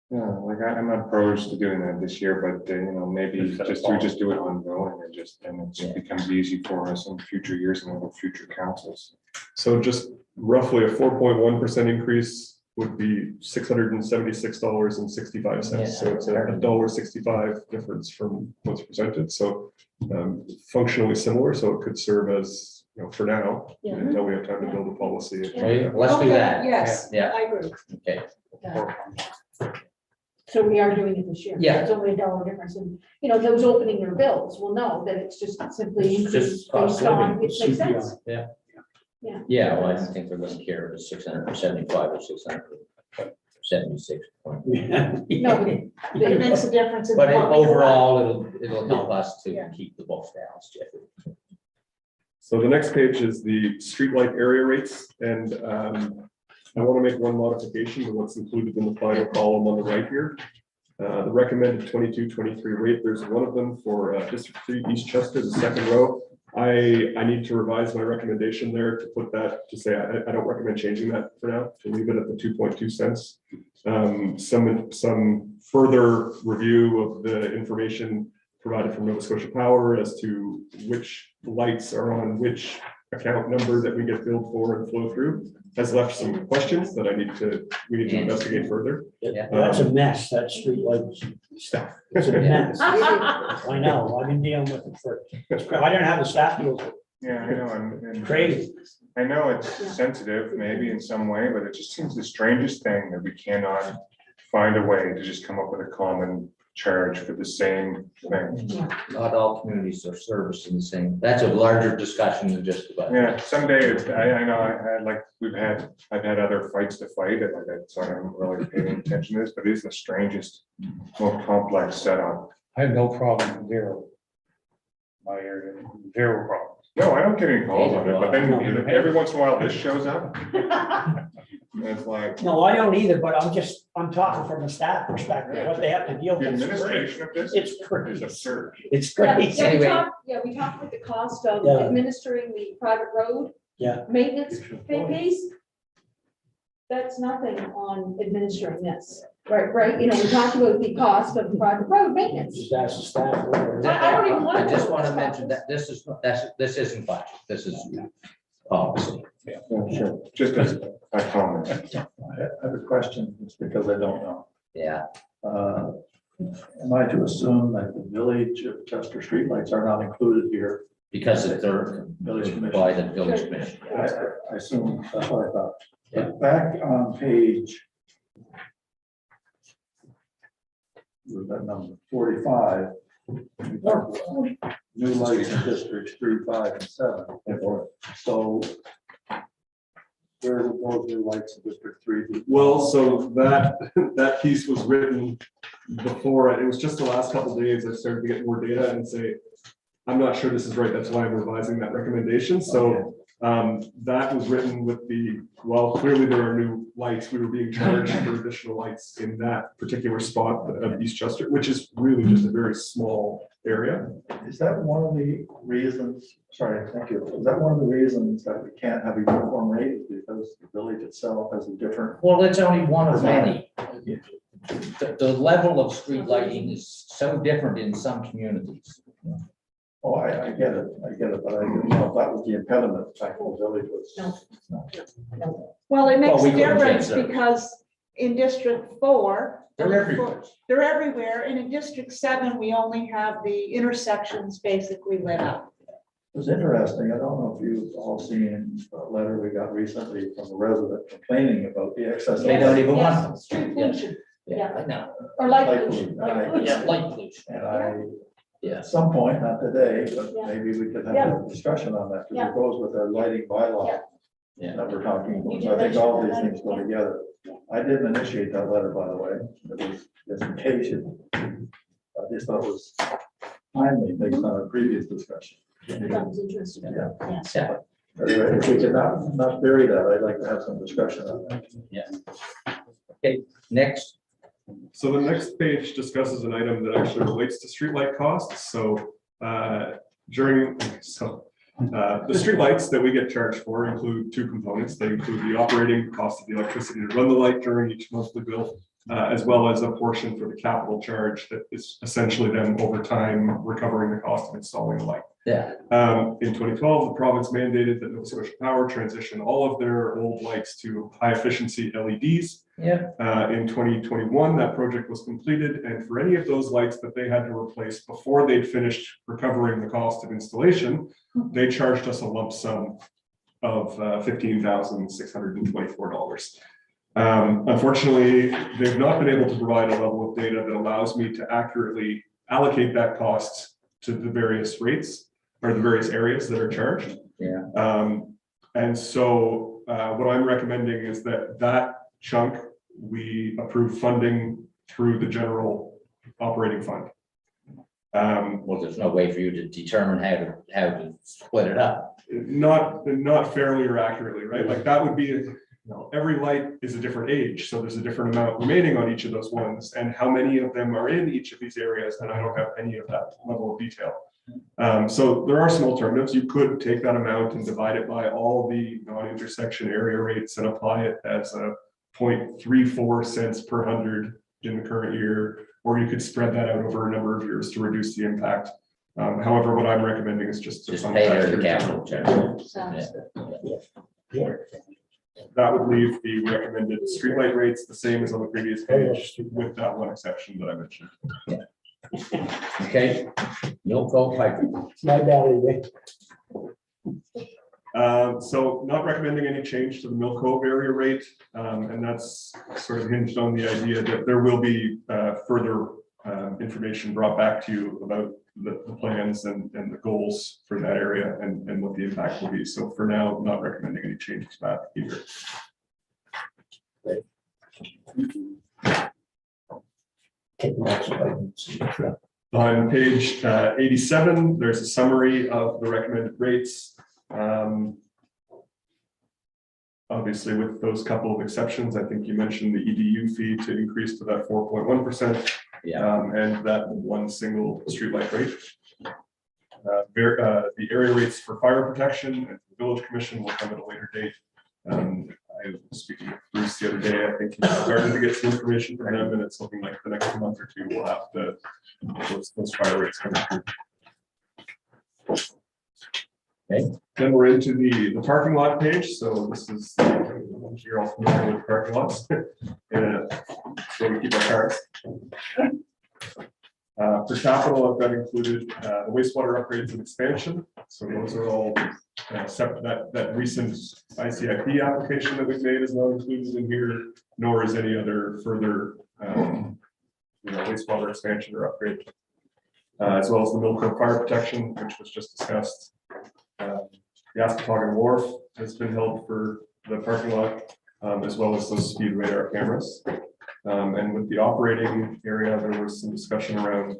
I: Yeah, like I'm not opposed to doing that this year, but maybe we just do it ongoing and it becomes easy for us in future years and with future councils.
A: So just roughly a 4.1% increase would be $676.65. So it's a $1.65 difference from what's presented. So functionally similar. So it could serve as, for now, until we have time to build a policy.
B: Okay, let's do that.
F: Yes,
B: Yeah.
F: I agree.
B: Okay.
G: So we are doing it this year.
B: Yeah.
G: It's only a $1 difference, and, those opening their bills will know that it's just simply
B: It's
G: increased
B: just cost
G: based on,
B: living.
G: it makes sense.
B: Yeah, well, I don't think they're going to care if it's 675 or 676.
G: No, but
F: It makes a difference. in
B: But
F: what we
B: overall, it'll help us to
F: Yeah.
B: keep the books balanced, Jeff.
A: So the next page is the streetlight area rates, and I want to make one modification to what's included in the final column on the right here. The recommended 22-23 rate, there's one of them for District 3 East Chester, the second row. I need to revise my recommendation there to put that, to say, I don't recommend changing that for now, to leave it at the 2.2 cents. Some further review of the information provided from Nova Scotia Power as to which lights are on which account number that we get billed for and flow through has left some questions that we need to investigate further.
J: That's a mess, that streetlight stuff. It's a mess. I know, I've been dealing with it for, I don't have the staff deal with it.
I: Yeah, I know, and
J: Crazy.
I: I know it's sensitive maybe in some way, but it just seems the strangest thing that we cannot find a way to just come up with a common charge for the same thing.
B: Not all communities are servicing the same. That's a larger discussion than just about.
I: Yeah, someday, I know, I've had other fights to fight, and so I haven't really paid any attention to this, but it is the strangest, most complex setup.
D: I have no problem with zero. My area, zero problem.
I: No, I don't get any calls on it, but then every once in a while this shows up. And it's like,
J: No, I don't either, but I'm talking from a staff perspective, what they have to deal
I: the
J: with. is
I: administration of this
J: It's
I: is
J: crazy.
I: absurd.
J: It's
K: Yeah,
J: crazy.
K: we
B: Anyway.
K: talked, we talked about the cost of
J: Yeah.
K: administering the private road.
J: Yeah.
K: Maintenance piece. That's nothing on administering this, right, you know, we talked about the cost of the private road maintenance.
J: Just ask the staff.
K: I don't even want
B: I just
K: to-
B: want to mention that this isn't budget, this is policy.
I: Yeah, sure. Just as a comment.
H: I have a question, it's because I don't know.
B: Yeah,
H: Am I to assume that the village of Chester streetlights are not included here?
B: because they're
H: Village commission.
B: by the village commission.
H: I assume, that's what I thought. But back on page, where's that number, 45. we talked about New lights in districts 3, 5, and 7. So where would those new lights in district 3 be?
A: Well, so that piece was written before, it was just the last couple of days I started to get more data and say, I'm not sure this is right, that's why I'm revising that recommendation, so that was written with well, clearly there are new lights, we were being charged for additional lights in that particular spot of East Chester, which is really just a very small area.
H: Is that one of the reasons, sorry, thank you, is that one of the reasons that we can't have a uniform rate because the village itself has a different?
B: Well, it's only one of many. The level of street lighting is so different in some communities.
H: Oh, I get it, but I didn't know if that was the impediment, the fact that the village was.
F: Well, it makes
B: Well, we
F: a
B: couldn't
F: difference
B: change that.
F: because in District 4.
B: They're everywhere.
F: They're everywhere, and in District 7, we only have the intersections basically lit up.
H: It was interesting, I don't know if you've all seen a letter we got recently from a resident complaining about the excess.
B: They don't even want
K: Yes,
B: them.
K: street pollution,
B: Yeah, I know.
K: or light
H: Light
K: pollution.
H: pollution,
K: light
H: right.
K: pollution.
B: Yeah, light pollution.
H: And
B: Yeah.
H: at some point, not today, but
K: Yeah.
H: maybe we could have
K: Yeah.
H: a discussion on that, because
K: Yeah.
H: it goes with our lighting bylaw
K: Yeah.
B: Yeah.
H: that we're talking
K: You
H: about.
K: did
H: So I think all
K: mention
H: these
K: that.
H: things go together. I didn't initiate that letter, by the way. It was just in case you. I just thought it was timely based on our previous discussion.
K: That was interesting.
H: Yeah.
K: Yes.
B: Yeah.
H: Anyway, if we could not bury that, I'd like to have some discussion on that.
B: Okay, next.
A: So the next page discusses an item that actually relates to streetlight costs, so the streetlights that we get charged for include two components. They include the operating cost of the electricity to run the light during each monthly bill, as well as a portion for the capital charge that is essentially them over time recovering the cost of installing the light.
B: Yeah.
A: In 2012, the province mandated that Nova Scotia Power transition all of their old lights to high efficiency LEDs.
B: Yeah.
A: In 2021, that project was completed, and for any of those lights that they had to replace before they'd finished recovering the cost of installation, they charged us a lump sum of $15,624. Unfortunately, they've not been able to provide a level of data that allows me to accurately allocate that cost to the various rates or the various areas that are charged.
B: Yeah.
A: And so what I'm recommending is that chunk, we approve funding through the general operating fund.
B: Well, there's no way for you to determine how to split it up.
A: Not fairly or accurately, right? Like that would be, every light is a different age, so there's a different amount remaining on each of those ones, and how many of them are in each of these areas, and I don't have any of that level of detail. So there are some alternatives. You could take that amount and divide it by all the non-intersection area rates and apply it as a 0.34 cents per hundred in the current year, or you could spread that out over a number of years to reduce the impact. However, what I'm recommending is just. to
B: Just
A: fund
B: pay
A: that
B: her the
A: through
B: capital
A: general.
B: check.
F: Sounds
B: Yeah.
A: That would leave the recommended streetlight rates the same as on the previous page, with that one exception that I mentioned.
B: Okay, Milco Piper.
J: It's my valley,
A: So not recommending any change to the Mill Cove area rate, and that's sort of hinged on the idea that there will be further information brought back to you about the plans and the goals for that area and what the impact will be. So for now, not recommending any changes to that either. On page 87, there's a summary of the recommended rates. Obviously, with those couple of exceptions, I think you mentioned the EDU fee to increase to that 4.1%.
B: Yeah.
A: And that one single streetlight rate. The area rates for fire protection and the village commission will come at a later date. I was speaking with Bruce the other day. I think he's starting to get some information from them, and it's looking like the next month or two we'll have those fire rates coming through.
B: Okay.
A: Then we're into the parking lot page. So this is, you're all familiar with parking lots. And so we keep our cars. For capital, I've got included the wastewater upgrades and expansion. So those are all separate. That recent ICIP application that we've made is not included in here, nor is any other further wastewater expansion or upgrade. As well as the Mill Cove fire protection, which was just discussed. The Ascatawgan Wharf has been held for the parking lot, as well as those speed radar cameras. And with the operating area, there was some discussion around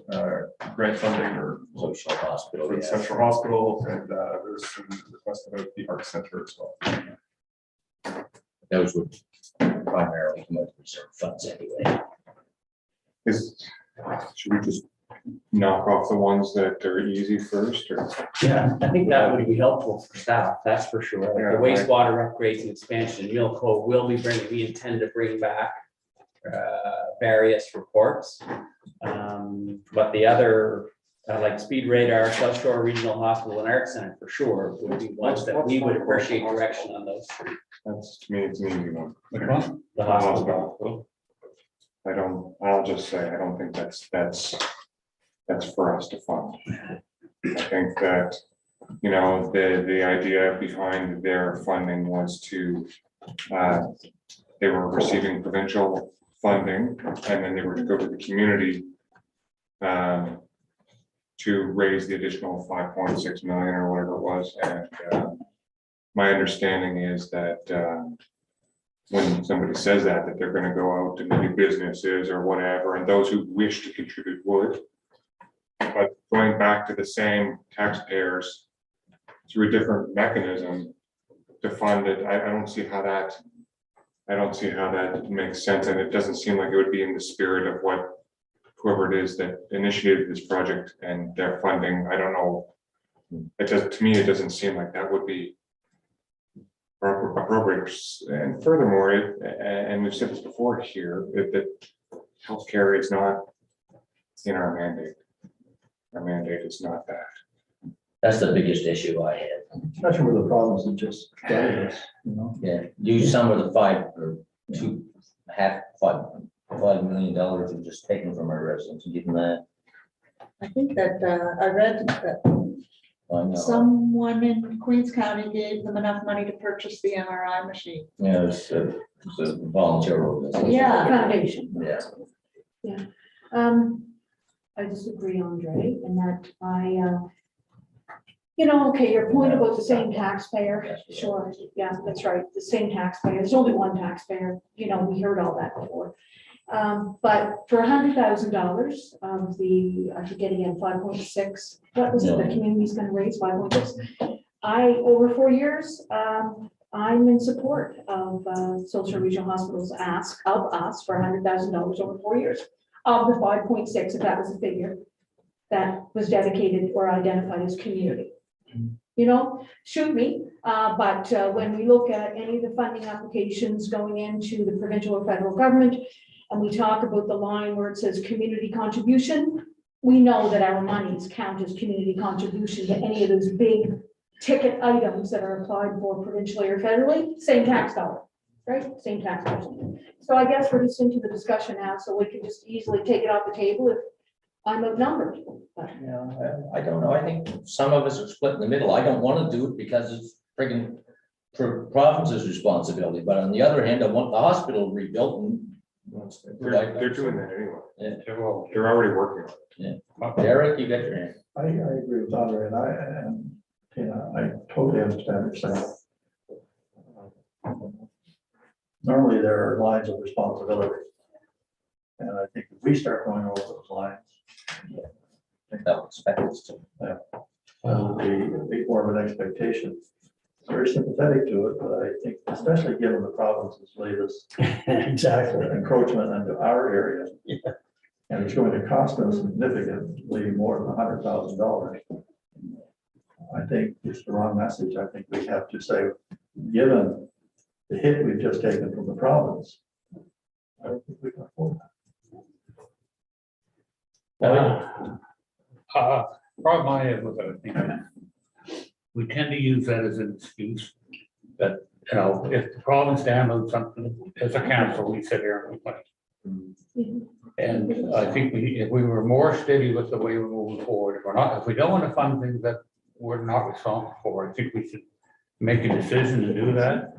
A: grant funding or
B: Social hospital.
A: for the
B: Yeah.
A: central hospital, and there's some request about the art center as well.
B: Those would primarily come out of reserve funds anyway.
I: Should we just knock off the ones that are easy first, or?
C: Yeah, I think that would be helpful for staff, that's for sure. Like
I: Yeah,
C: the
I: right.
C: wastewater upgrades and expansion, Mill Cove will be bringing, we intend to bring back various reports. But the other, like speed radar, South Shore Regional Hospital and Art Center for sure would be ones that we would appreciate direction on those three.
I: That's, to me, it's an easy one.
C: The hospital.
I: I'll just say, I don't think that's for us to fund. I think that, the idea behind their funding was to, they were receiving provincial funding, and then they were to go to the community to raise the additional 5.6 million or whatever it was. And my understanding is that when somebody says that they're going to go out and do businesses or whatever, and those who wish to contribute would. But going back to the same taxpayers through a different mechanism to fund it, I don't see how that makes sense, and it doesn't seem like it would be in the spirit of what whoever it is that initiated this project and their funding. I don't know. To me, it doesn't seem like that would be appropriate. And furthermore, and we've said this before here, that healthcare is not in our mandate. Our mandate is not that.
B: That's the biggest issue I had.
H: Especially with the problems that just started us,
B: Yeah, use some of the $5 million and just take them from our residents and give them that.
F: I think that I read that
B: I know.
F: someone in Queens County gave them enough money to purchase the MRI machine.
B: Yeah, it's a volunteer organization.
F: Yeah.
K: Foundation.
B: Yeah.
K: I disagree, Andre, in that okay, your point about the same taxpayer, sure, yeah, that's right, the same taxpayer, there's only one taxpayer, we heard all that before. But for $100,000 of the, I forget again, 5.6, what was it, the community's gonna raise 5.6? Over 4 years, I'm in support of South Shore Regional Hospital's ask of us for $100,000 over 4 years. Of the 5.6, if that was a figure, that was dedicated or identified as community. You know, shoot me, but when we look at any of the funding applications going into the provincial or federal government, and we talk about the line where it says community contribution, we know that our monies count as community contribution to any of those big ticket items that are applied for provincially or federally, same tax dollar, right? Same tax dollar. So I guess we're just into the discussion now, so we can just easily take it off the table if I'm outnumbered. But
B: Yeah, I don't know. I think some of us are split in the middle. I don't want to do it because it's friggin' province's responsibility. But on the other hand, I want the hospital rebuilt and.
I: They're doing that anyway.
B: Yeah.
I: They're already working on it.
B: Derek, you got your hand.
H: I agree with Andre, and you know, I totally understand what you're saying. Normally, there are lines of responsibility. And I think if we start going over those lines,
B: That was expected to.
H: it'll be a bit more of an expectation. Very sympathetic to it, but I think especially given the province's latest
J: Exactly.
H: encroachment into our area.
J: Yeah.
H: And it's going to cost us significantly more than $100,000. I think it's the wrong message. I think we have to say, given the hit we've just taken from the province, I don't think we can afford that.
D: Problem I have with it, I think, we tend to use that as an excuse that, you know, if the province downloads something, as a council, we sit here and complain. And I think if we were more steady with the way we're moving forward, if we don't want to fund things that we're not responsible for, I think we should make a decision to do that.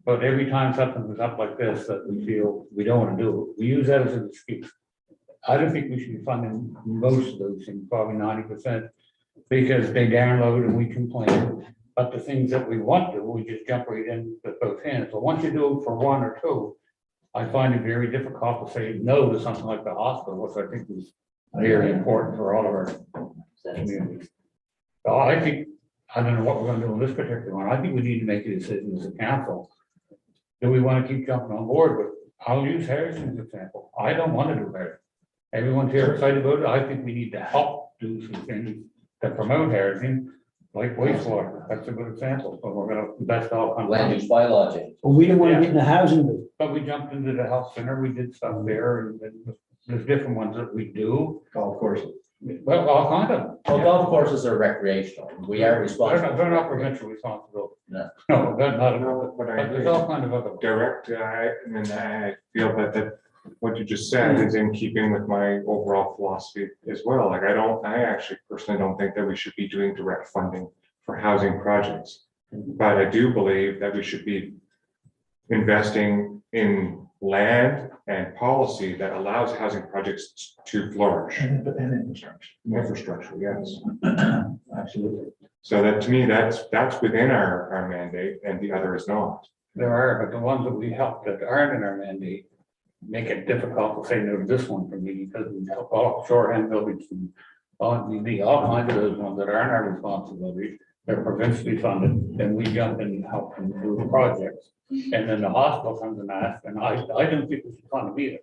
D: But every time something comes up like this that we feel we don't want to do, we use that as an excuse. I don't think we should be funding most of those things, probably 90%, because they download and we complain. But the things that we want to, we just jump right in with both hands. But once you do it for one or two, I find it very difficult to say no to something like the hospital, which I think is very important for all of our communities. So I think, I don't know what we're gonna do in this particular one. I think we need to make a decision as a council. Do we want to keep jumping on board with, I'll use Harrison as an example. I don't want to do Harrison. Everyone's here excited about it. I think we need to help do some things to promote Harrison, like wastewater. That's a good example. But we're gonna invest all kinds of
B: Land
D: money.
B: use bylaw change.
J: Well, we don't want to get in the housing business.
D: But we jumped into the health center, we did stuff there, and there's different ones that we do.
H: Golf courses.
D: Well, all kind of.
B: Well, golf courses are recreational. We are responsible.
D: They're not provincial responsibility.
B: No.
D: No, they're not.
I: No, but I
D: But there's all kind of other.
I: direct, I feel that what you just said is in keeping with my overall philosophy as well. Like, I actually personally don't think that we should be doing direct funding for housing projects. But I do believe that we should be investing in land and policy that allows housing projects to flourish.
H: And infrastructure.
I: Infrastructure, yes.
H: Absolutely.
I: So that, to me, that's within our mandate and the other is not.
D: There are, but the ones that we help that aren't in our mandate make it difficult to say no to this one for me, because we help offshore hand buildings and all kinds of those ones that aren't our responsibility. They're provincially funded, then we jump in and help them do the projects. And then the hospital comes and asks, and I don't think we should fund them either.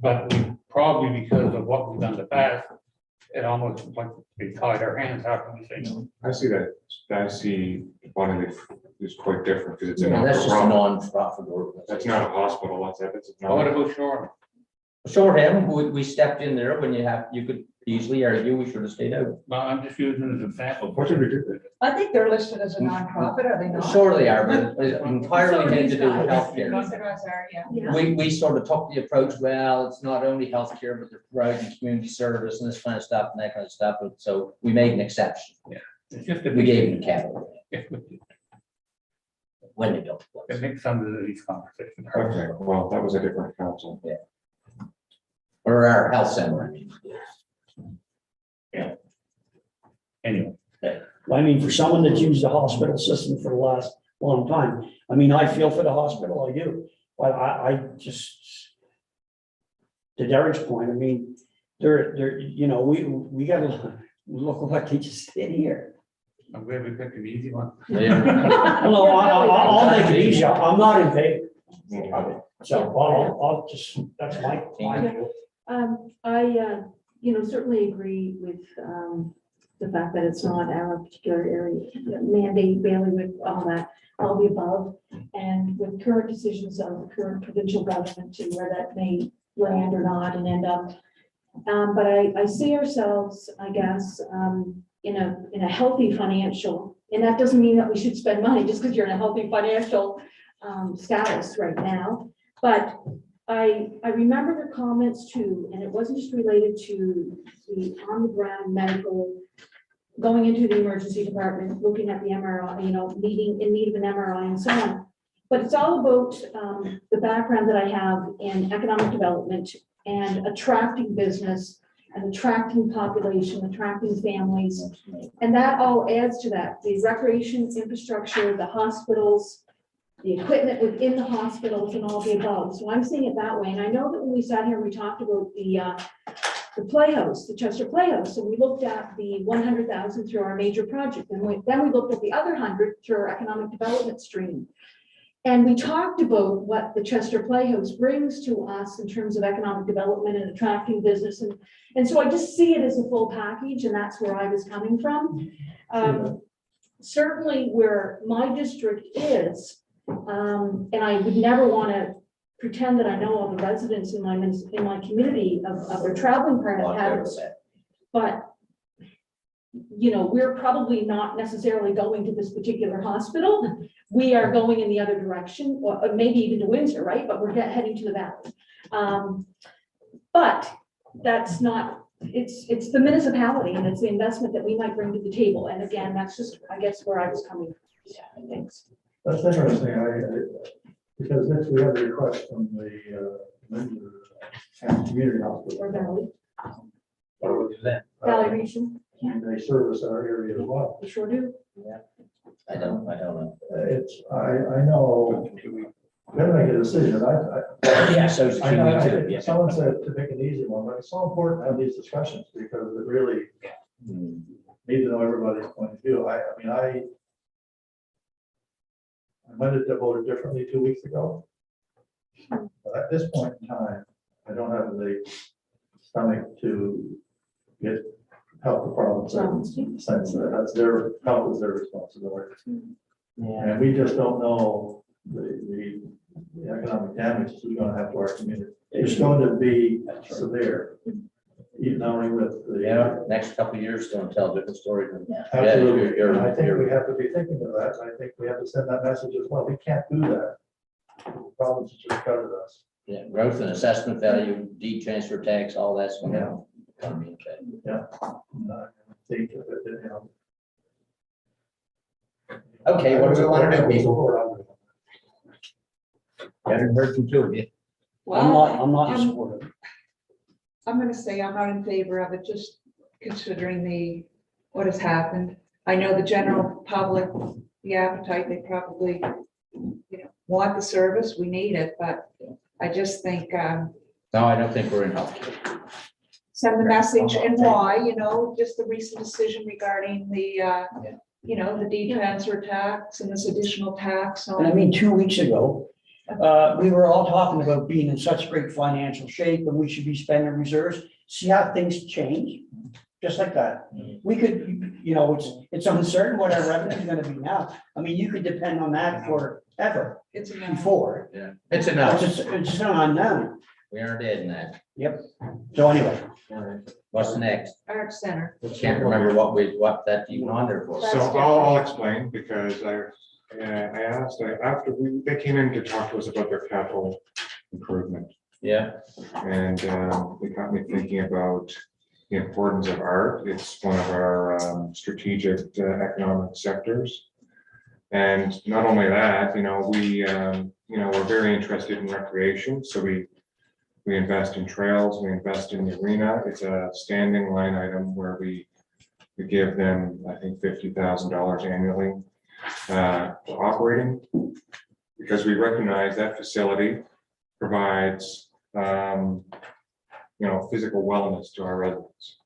D: But we probably, because of what we've done in the past, it almost like we tied our hands. How can we say no?
I: I see that, I see one of the is quite different because it's a
B: And that's just a
I: non-profit.
B: non-profit organization.
I: That's not a hospital, that's
D: What
I: not.
D: about Shore?
B: Shoreham, we stepped in there when you could easily argue we should have stayed out.
D: Well, I'm just using it as an example.
I: What did we do there?
F: I think they're listed as a nonprofit, are they not?
B: Sure they are, but it's entirely had to do with
F: These
B: healthcare.
F: guys are, yeah.
K: Yeah.
B: We sort of took the approach, well, it's not only healthcare, but they're providing community service and this kind of stuff and that kind of stuff. So we made an exception.
D: It's just a
B: We gave them capital
D: It
B: when they built the place.
D: makes some of these conversations.
I: Okay, well, that was a different council.
B: Or our health center.
D: Anyway,
J: I mean, for someone that's used the hospital system for the last long time, I mean, I feel for the hospital, I do. But I just, to Derek's point, I mean, they're, you know, we gotta look at what they just did here.
D: I'm glad we picked an easy one.
B: Yeah.
J: No, I'll make it easy. I'm not in favor.
I: Yeah.
J: So I'll just, that's my view.
K: certainly agree with the fact that it's not our particular area mandate, bailiwick, all that, all the above. And with current decisions of the current provincial government and where that may land or not and end up. But I see ourselves, I guess, in a healthy financial, and that doesn't mean that we should spend money just because you're in a healthy financial status right now. But I remember the comments too, and it wasn't just related to the on-the-ground medical, going into the emergency department, looking at the MRI, needing in need of an MRI and so on. But it's all about the background that I have in economic development and attracting business and attracting population, attracting families. And that all adds to that, the recreation infrastructure, the hospitals, the equipment within the hospitals and all the above. So I'm seeing it that way. And I know that when we sat here, we talked about the Playhouse, the Chester Playhouse. So we looked at the 100,000 through our major project. And then we looked at the other 100 through our economic development stream. And we talked about what the Chester Playhouse brings to us in terms of economic development and attracting business. And so I just see it as a full package, and that's where I was coming from. Certainly where my district is, and I would never want to pretend that I know all the residents in my community of their traveling habits, but we're probably not necessarily going to this particular hospital. We are going in the other direction, or maybe even to Windsor, right? But we're heading to the valley. But that's not, it's the municipality and it's the investment that we might bring to the table. And again, that's just, I guess, where I was coming from. Yeah, thanks.
H: That's interesting, because next we have a request from the community hospital.
K: Or valley,
B: What was that?
K: valley region,
H: And they service our area as well.
K: we sure do.
B: I don't know.
H: I know, we gotta make a decision.
B: Yeah, so it's
H: I know, I
B: too,
H: think
B: yeah.
H: someone said to make an easy one, but it's so important to have these discussions because it really need to know everybody's point of view. I mean, I might have voted differently 2 weeks ago. But at this point in time, I don't have the stomach to help the province. Sense that that's their, health is their responsibility. And we just don't know the economic damage we're gonna have to our community. It's going to be severe. Not only with the.
B: Next couple of years, going to tell a different story than.
H: Absolutely,
B: you're-
H: and I think
B: you're-
H: we have to be thinking of that, and I think we have to send that message as well, we can't do that. Problems just covered us.
B: Yeah, growth and assessment value, deed transfer tax, all that's.
H: Yeah.
B: Economy, okay.
H: I think of it,
B: Okay, what do we want to do, people? Haven't heard from two of you.
J: I'm not
F: I'm-
J: in support of it.
F: I'm gonna say I'm not in favor of it, just considering what has happened. I know the general public, the appetite, they probably, want the service, we need it, but I just think,
B: No, I don't think we're in healthcare.
F: send the message and why, just the recent decision regarding the, the deed transfer tax and this additional tax
J: And I
F: on.
J: mean, 2 weeks ago, we were all talking about being in such great financial shape and we should be spending reserves. See how things change, just like that. We could, it's uncertain what our revenue is gonna be now. I mean, you could depend on that forever
F: It's a
J: before.
B: Yeah. It's enough.
J: It's just an unknown.
B: We aren't dead in that.
J: So anyway,
B: What's next?
F: Art center.
B: Can't remember what that even on there for.
I: So I'll explain because I asked, after they came in to talk to us about their capital improvement.
B: Yeah,
I: And it got me thinking about the importance of art. It's one of our strategic economic sectors. And not only that, we're very interested in recreation. So we invest in trails, we invest in the arena. It's a standing line item where we give them, I think, $50,000 annually for operating. Because we recognize that facility provides physical wellness to our residents.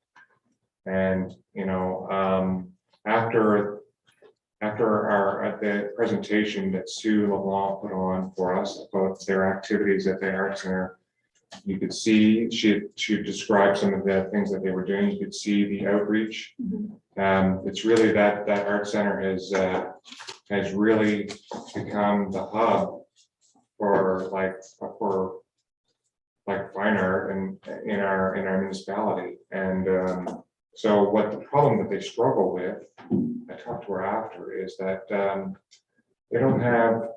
I: And, after the presentation that Sue LeBlanc put on for us about their activities at the Art Center, You could see, she described some of the things that they were doing. You could see the outreach. It's really that art center has really become the hub for fine art and in our municipality. And so what the problem that they struggle with, I talked to her after, is that they don't have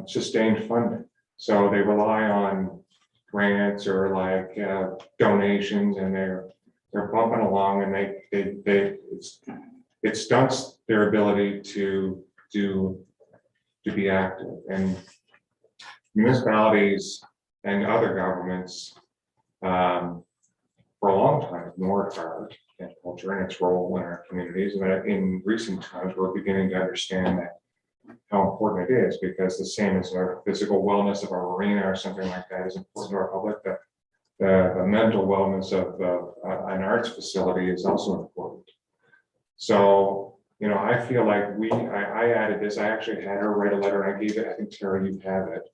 I: sustained funding. So they rely on grants or like donations, and they're bumping along, and it stunts their ability to be active. And municipalities and other governments for a long time ignored art and culture and its role in our communities. And in recent times, we're beginning to understand that how important it is, because the same as our physical wellness of our arena or something like that is important to our public, the mental wellness of an arts facility is also important. So, you know, I feel like I added this, I actually had her write a letter, and I gave it, I think Tara, you have it,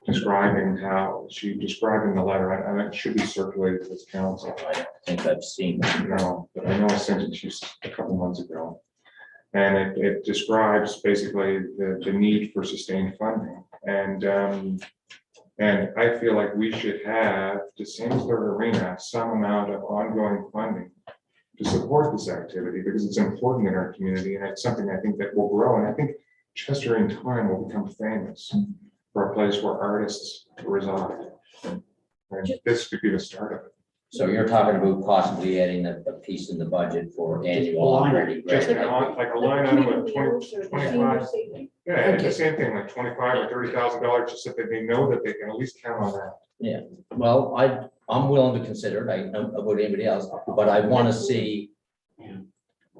I: describing how she described in the letter, and it should be circulated to this council.
B: I don't think I've seen that.
I: No, but I know I sent it to you a couple months ago. And it describes basically the need for sustained funding. And I feel like we should have, the Sandsburg Arena, some amount of ongoing funding to support this activity, because it's important in our community, and it's something I think that will grow. And I think Chester in time will become famous for a place where artists reside. And this could be the start of it.
B: So you're talking about possibly adding a piece in the budget for annual operating.
I: Just
B: revenue.
I: like a line item of 25. Yeah, it's the same thing, like $25,000 or $30,000, just so that they know that they can at least count on that.
B: Yeah, well, I'm willing to consider it. I don't know about anybody else, but I want to see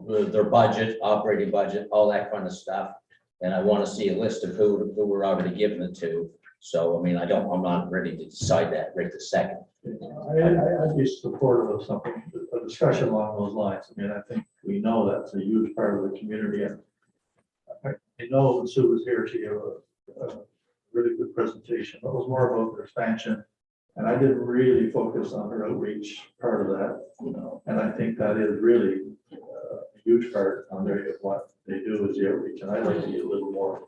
B: their budget, operating budget, all that kind of stuff. And I want to see a list of who we're already giving it to. So, I mean, I'm not ready to decide that right this second.
H: I'd be supportive of something, a discussion along those lines. I mean, I think we know that's a huge part of the community, and I know when Sue was here, she gave a really good presentation. It was more about the expansion, and I didn't really focus on her outreach part of that, you know, and I think that is really a huge part on their, what they do is the outreach, and I'd like to get a little more.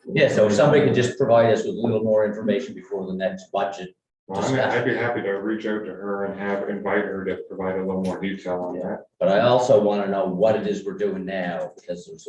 B: Yeah, so if somebody could just provide us with a little more information before the next budget.
I: Well, I'd be happy to reach out to her and invite her to provide a little more detail on that.
B: But I also want to know what it is we're doing now, because there's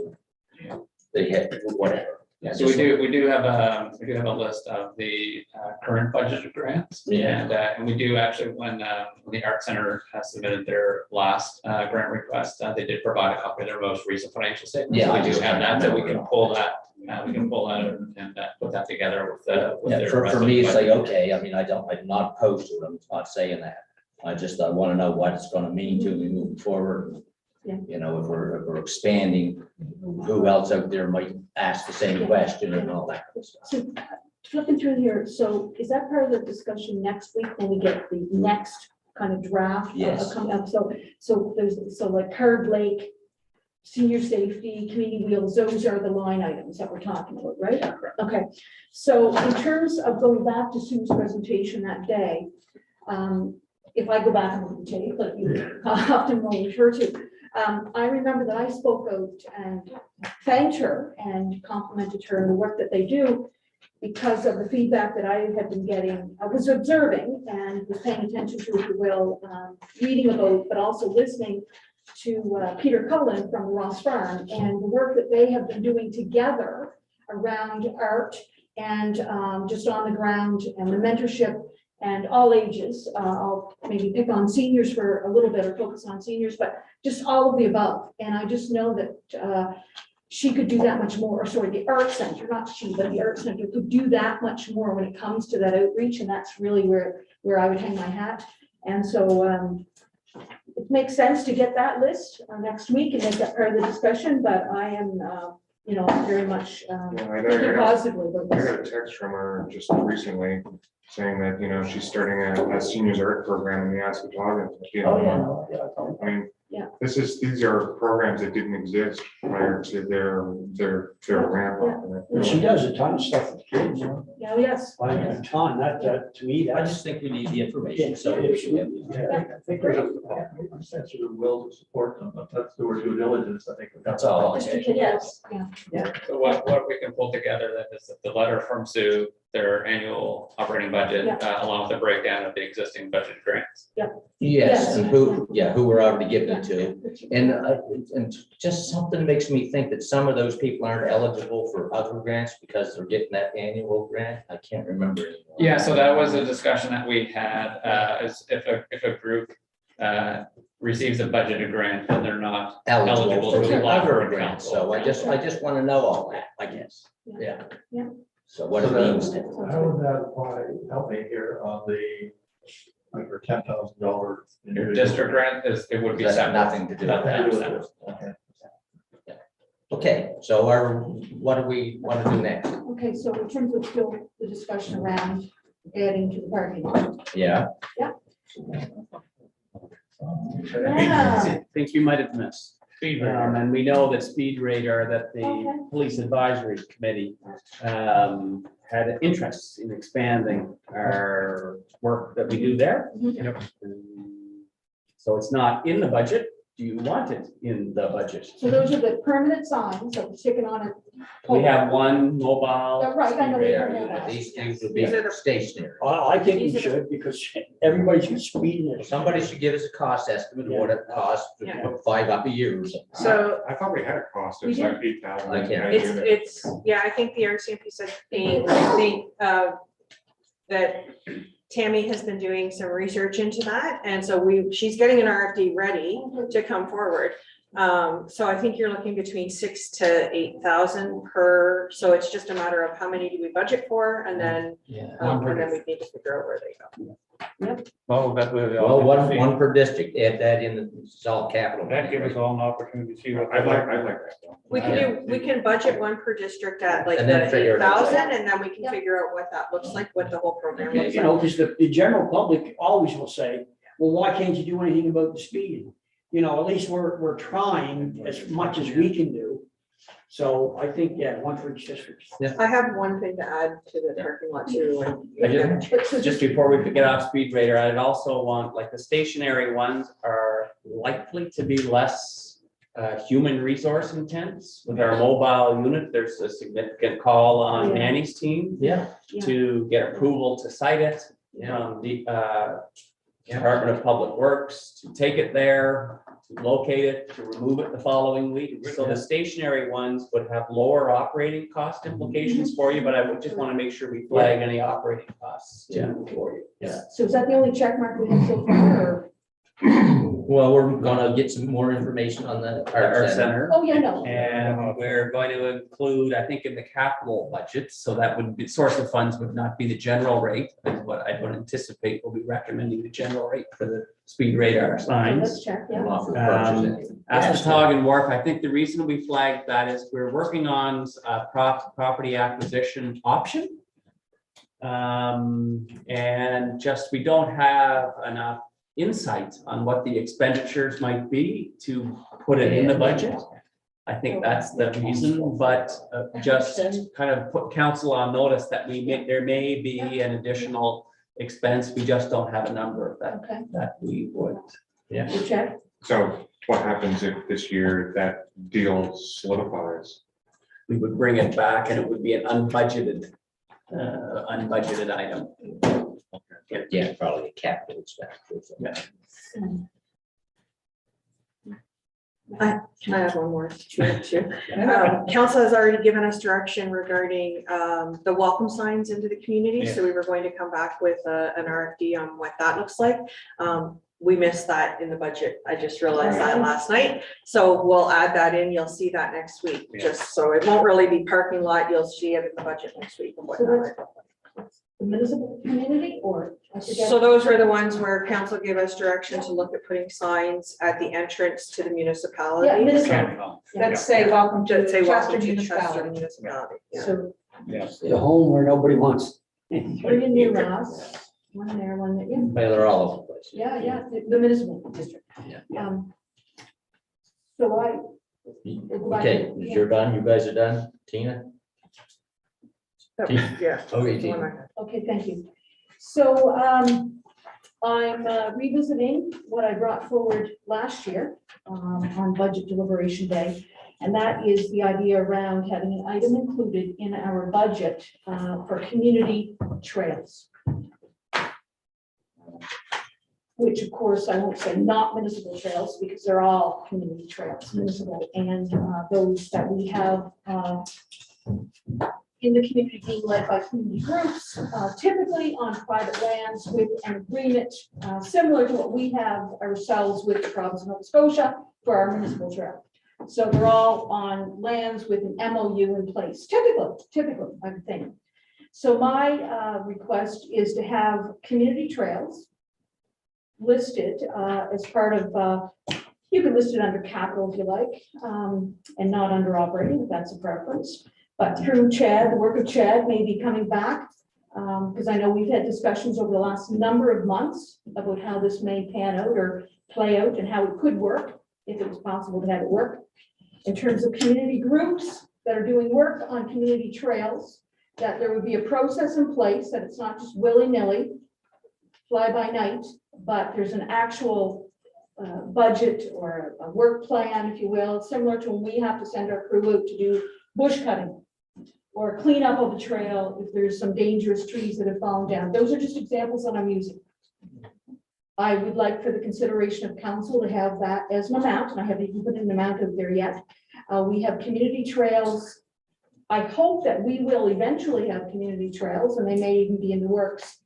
B: they hit whatever.
E: Yeah, so we do have a list of the current budgeted grants.
B: Yeah.
E: And we do actually, when the Art Center has submitted their last grant request, they did provide a copy of their most recent financial statement.
B: Yeah,
E: So
B: I
E: we do
B: just
E: have that,
B: remember
E: we can pull that, and put that together with
B: Yeah,
E: their
B: for
E: rest of
B: me,
E: the
B: it's like,
E: budget.
B: okay, I mean, I'm not opposed to it, I'm not saying that. I want to know what it's going to mean to me moving forward.
K: Yeah.
B: You know, if we're expanding, who else out there might ask the same question and all that kind of stuff.
K: So flipping through here, so is that part of the discussion next week when we get the next kind of draft?
B: Yes.
K: Coming up, so like Card Lake, senior safety, community wheels, those are the line items that we're talking about, right?
E: Yeah, correct.
K: Okay, so in terms of going back to Sue's presentation that day, if I go back and look at the tape, like you often will refer to, I remember that I spoke out and thanked her and complimented her on the work that they do because of the feedback that I had been getting. I was observing and was paying attention to, if you will, reading about, but also listening to Peter Cullen from Ross Farm and the work that they have been doing together around art and just on the ground and the mentorship and all ages. I'll maybe pick on seniors for a little bit or focus on seniors, but just all of the above. And I just know that she could do that much more, or sorry, the art center, not she, but the art center could do that much more when it comes to that outreach. And that's really where I would hang my hat. And so it makes sense to get that list next week and make that part of the discussion, but I am, very much thinking positively about
I: I
K: this.
I: got a text from her just recently saying that, she's starting a seniors art program in the Ascot.
K: Oh, yeah.
I: I mean, These are programs that didn't exist prior to their ramp up.
J: She does a ton of stuff with kids, you know,
K: Yeah, yes.
J: like a ton, that, to me,
B: I
J: that's.
B: just think we need the information, so.
H: I think there's a sense of the will to support them, but that's the due diligence, I think.
B: That's all.
K: Just because, yes, yeah.
E: So what we can pull together then is the letter from Sue, their annual operating budget, along with the breakdown of the existing budget grants.
B: Yes, and who we're already giving it to. And just something makes me think that some of those people aren't eligible for other grants because they're getting that annual grant. I can't remember anymore.
E: Yeah, so that was a discussion that we had, is if a group receives a budgeted grant, then they're not eligible
B: For
E: to
B: the
E: apply for
B: other
E: a
B: grant,
E: council.
B: so I just want to know all that, I guess. Yeah.
K: Yeah.
B: So what it means.
H: How would that apply, help me here on the, like, for $10,000?
E: Your district grant it would be
B: That's
E: separate.
B: nothing to do with
E: Nothing to do
B: that.
E: with that.
H: Okay.
B: Okay, so what do we want to do next?
K: Okay, so in terms of still the discussion around adding to the parking lot.
B: Yeah.
K: Yeah.
C: Think you might have missed. And we know that Speed Radar, that
K: Okay.
C: the Police Advisory Committee had an interest in expanding our work that we do there. So it's not in the budget. Do you want it in the budget?
K: So those are the permanent signs that we're sticking on it.
C: We have one mobile.
K: Oh, right, I know
C: speed
K: we
C: radar
K: have
C: unit.
K: that.
B: These would be stationary.
J: I think we should, because everybody's just speeding it.
B: Somebody should give us a cost estimate of what it costs to put 5 up a year or something.
L: So
I: I thought we had a cost of
K: We
I: like 8,000.
B: I can't-
L: it's, yeah, I think the RCMP said that Tammy has been doing some research into that. And so she's getting an RFD ready to come forward. So I think you're looking between 6,000 to 8,000 per, so it's just a matter of how many do we budget for, and then,
B: Yeah.
L: and then we need to figure out where they go.
D: Well, that would.
B: Well, one per district, add that in, it's all capital.
D: That give us all an opportunity to see what.
I: I'd like that though.
L: We can budget one per district at like
B: And then
L: the
B: figure it out.
L: 8,000, and then we can figure out what that looks like, what the whole program
B: Okay,
L: looks
J: You
L: like.
J: know, because the general public always will say, well, why can't you do anything about the speeding? You know, at least we're trying as much as we can do. So I think, one for each district.
L: I have one thing to add to the parking lot too.
C: Just before we get off Speed Radar, I'd also want, like, the stationary ones are likely to be less human resource intense. With our mobile unit, there's a significant call on Annie's team
B: Yeah.
C: to get approval to site it. The Department of Public Works to take it there, to locate it, to remove it the following week. So the stationary ones would have lower operating cost implications for you, but I would just want to make sure we flag any operating costs for you.
B: Yeah.
K: So is that the only check mark we have so far, or?
B: Well, we're gonna get some more information on the
C: Our
B: art center.
C: center.
K: Oh, yeah, no.
C: And we're going to include, I think, in the capital budget, so that would be, source of funds would not be the general rate, but what I would anticipate we'll be recommending the general rate for the speed radar
K: So
C: signs.
K: let's check, yeah.
B: Not for purchasing.
C: Aspenstog and Wharf, I think the reason we flagged that is we're working on a property acquisition option. And just, we don't have enough insight on what the expenditures might be to put it in the budget. I think that's the reason, but just kind of put council on notice that there may be an additional expense. We just don't have a number
K: Okay,
C: that we would.
B: Yeah.
K: we check.
I: So what happens if this year that deal solidifies?
C: We would bring it back and it would be an unbudgeted item.
B: Yeah, probably a capital expense.
L: Can I have one more? Council has already given us direction regarding the welcome signs into the community, so we were going to come back with an RFD on what that looks like. We missed that in the budget. I just realized that last night. So we'll add that in. You'll see that next week, just so it won't really be parking lot. You'll see it in the budget next week. And
K: So
L: whatnot.
K: The municipal community, or? I forget.
L: So those were the ones where council gave us direction to look at putting signs at the entrance to the municipality.
K: Yeah, municipal.
L: Let's say welcome to
F: Chester
L: Chester
F: municipality.
L: municipality. Yeah.
K: So
J: The home where nobody wants.
K: three in near us, one there, one there, yeah.
B: Well, they're all over the place.
K: Yeah, the municipal district.
B: Yeah.
G: So I.
B: Okay, you're done, you guys are done, Tina?
L: That was- Yeah.
B: Okay,
L: the one
B: Tina.
L: I had.
G: Okay, thank you. So I'm revisiting what I brought forward last year on budget deliberation day. And that is the idea around having an item included in our budget for community trails. Which of course, I won't say not municipal trails because they're all community trails, municipal and those that we have in the community being led by community groups, typically on private lands with an agreement similar to what we have ourselves with the province of Nova Scotia for our municipal trail. So they're all on lands with an MOU in place, typically, I would think. So my request is to have community trails listed as part of, you can list it under capital if you like, and not under operating, if that's a preference. But through Chad, the work of Chad may be coming back, because I know we've had discussions over the last number of months about how this may pan out or play out and how it could work, if it was possible to have it work. In terms of community groups that are doing work on community trails, that there would be a process in place, that it's not just willy-nilly, fly by night, but there's an actual budget or a work plan, if you will, similar to when we have to send our crew out to do bush cutting or clean up of the trail if there's some dangerous trees that have fallen down. Those are just examples that I'm using. I would like for the consideration of council to have that as an amount, and I haven't even put an amount out there yet. We have community trails. I hope that we will eventually have community trails, and they may even be in the works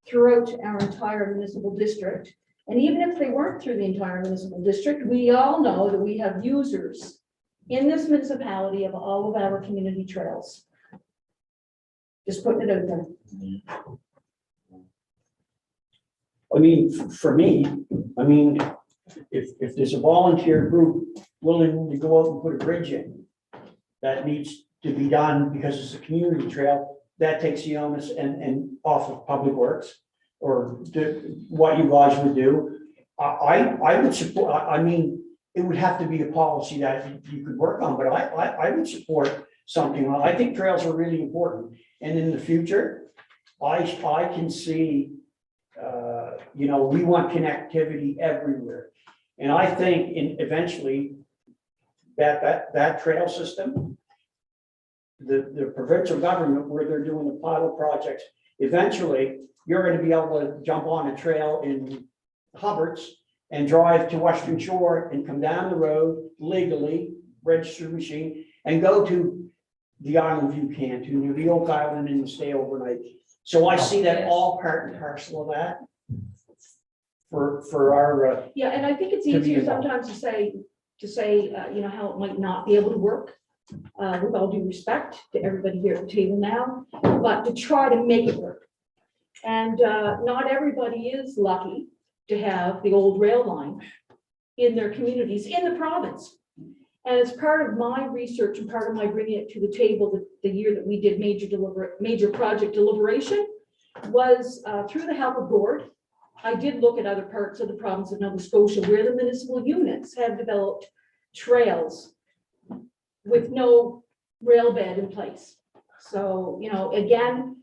G: throughout our entire municipal district. And even if they weren't through the entire municipal district, we all know that we have users in this municipality of all of our community trails. Just putting it out there.
J: I mean, for me, I mean, if there's a volunteer group willing to go out and put a bridge in, that needs to be done because it's a community trail, that takes the onus and off of Public Works or what you guys would do. I would support, I mean, it would have to be a policy that you could work on, but I would support something. I think trails are really important. And in the future, I can see, you know, we want connectivity everywhere. And I think eventually that trail system, the provincial government where they're doing the pilot projects, eventually you're going to be able to jump on a trail in Hubbards and drive to Western Shore and come down the road legally, registered machine, and go to the island view canton or the Oak Island and stay overnight. So I see that all part and parcel of that for our.
G: Yeah, and I think it's
J: To be
G: easier
J: involved.
G: sometimes to say, you know, how it might not be able to work. With all due respect to everybody here at the table now, but to try to make it work. And not everybody is lucky to have the old rail line in their communities in the province. And as part of my research and part of my bringing it to the table, the year that we did major project deliberation was through the help of Gord. I did look at other parts of the province of Nova Scotia where the municipal units have developed trails with no rail bed in place. So, you know, again,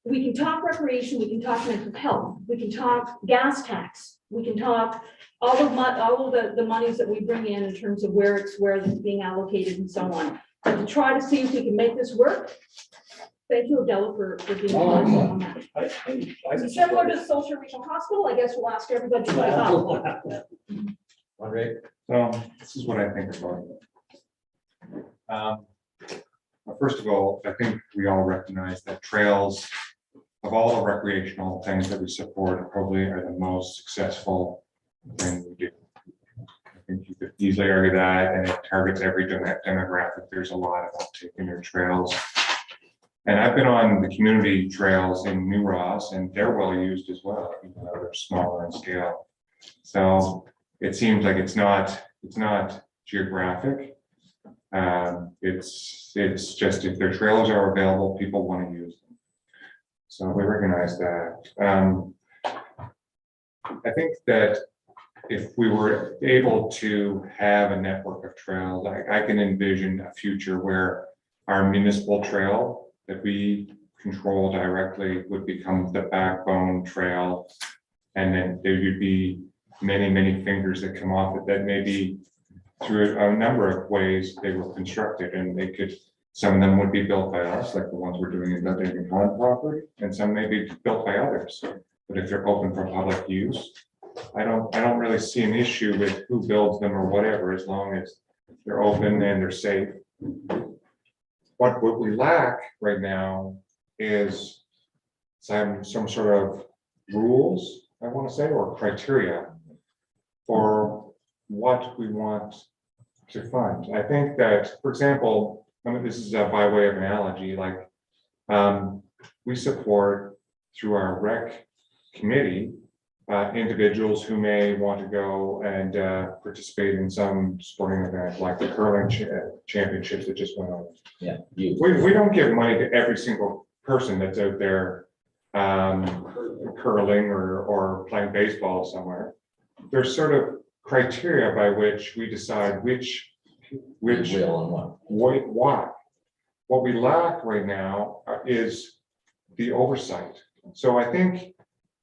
G: we can talk recreation, we can talk mental health, we can talk gas tax, we can talk all of the monies that we bring in terms of where it's being allocated and so on. But to try to see if we can make this work. Thank you, Adela, for being involved on that. Is it similar to the Social Regional Hospital? I guess we'll ask everybody to weigh in.
B: Andre?
I: This is what I think about it. Well, first of all, I think we all recognize that trails of all the recreational things that we support probably are the most successful thing we do. I think you could easily argue that, and it targets every demographic. There's a lot of uptake in your trails. And I've been on the community trails in New Ross, and they're well used as well, even though they're smaller in scale. So it seems like it's not geographic. It's just if their trails are available, people want to use them. So we recognize that. I think that if we were able to have a network of trails, I can envision a future where our municipal trail that we control directly would become the backbone trail. And then there would be many, many fingers that come off it that maybe through a number of ways they were constructed, and they could, some of them would be built by us, like the ones we're doing in Dunedin Pond property, and some may be built by others. But if they're open for public use, I don't really see an issue with who builds them or whatever, as long as they're open and they're safe. What we lack right now is some sort of rules, I want to say, or criteria for what we want to fund. I think that, for example, I mean, this is by way of analogy, like we support through our rec committee individuals who may want to go and participate in some sporting event, like the curling championships that just went on.
B: Yeah.
I: We don't give money to every single person that's out there curling or playing baseball somewhere. There's sort of criteria by which we decide which
B: Will and what.
I: why. What we lack right now is the oversight. So I think,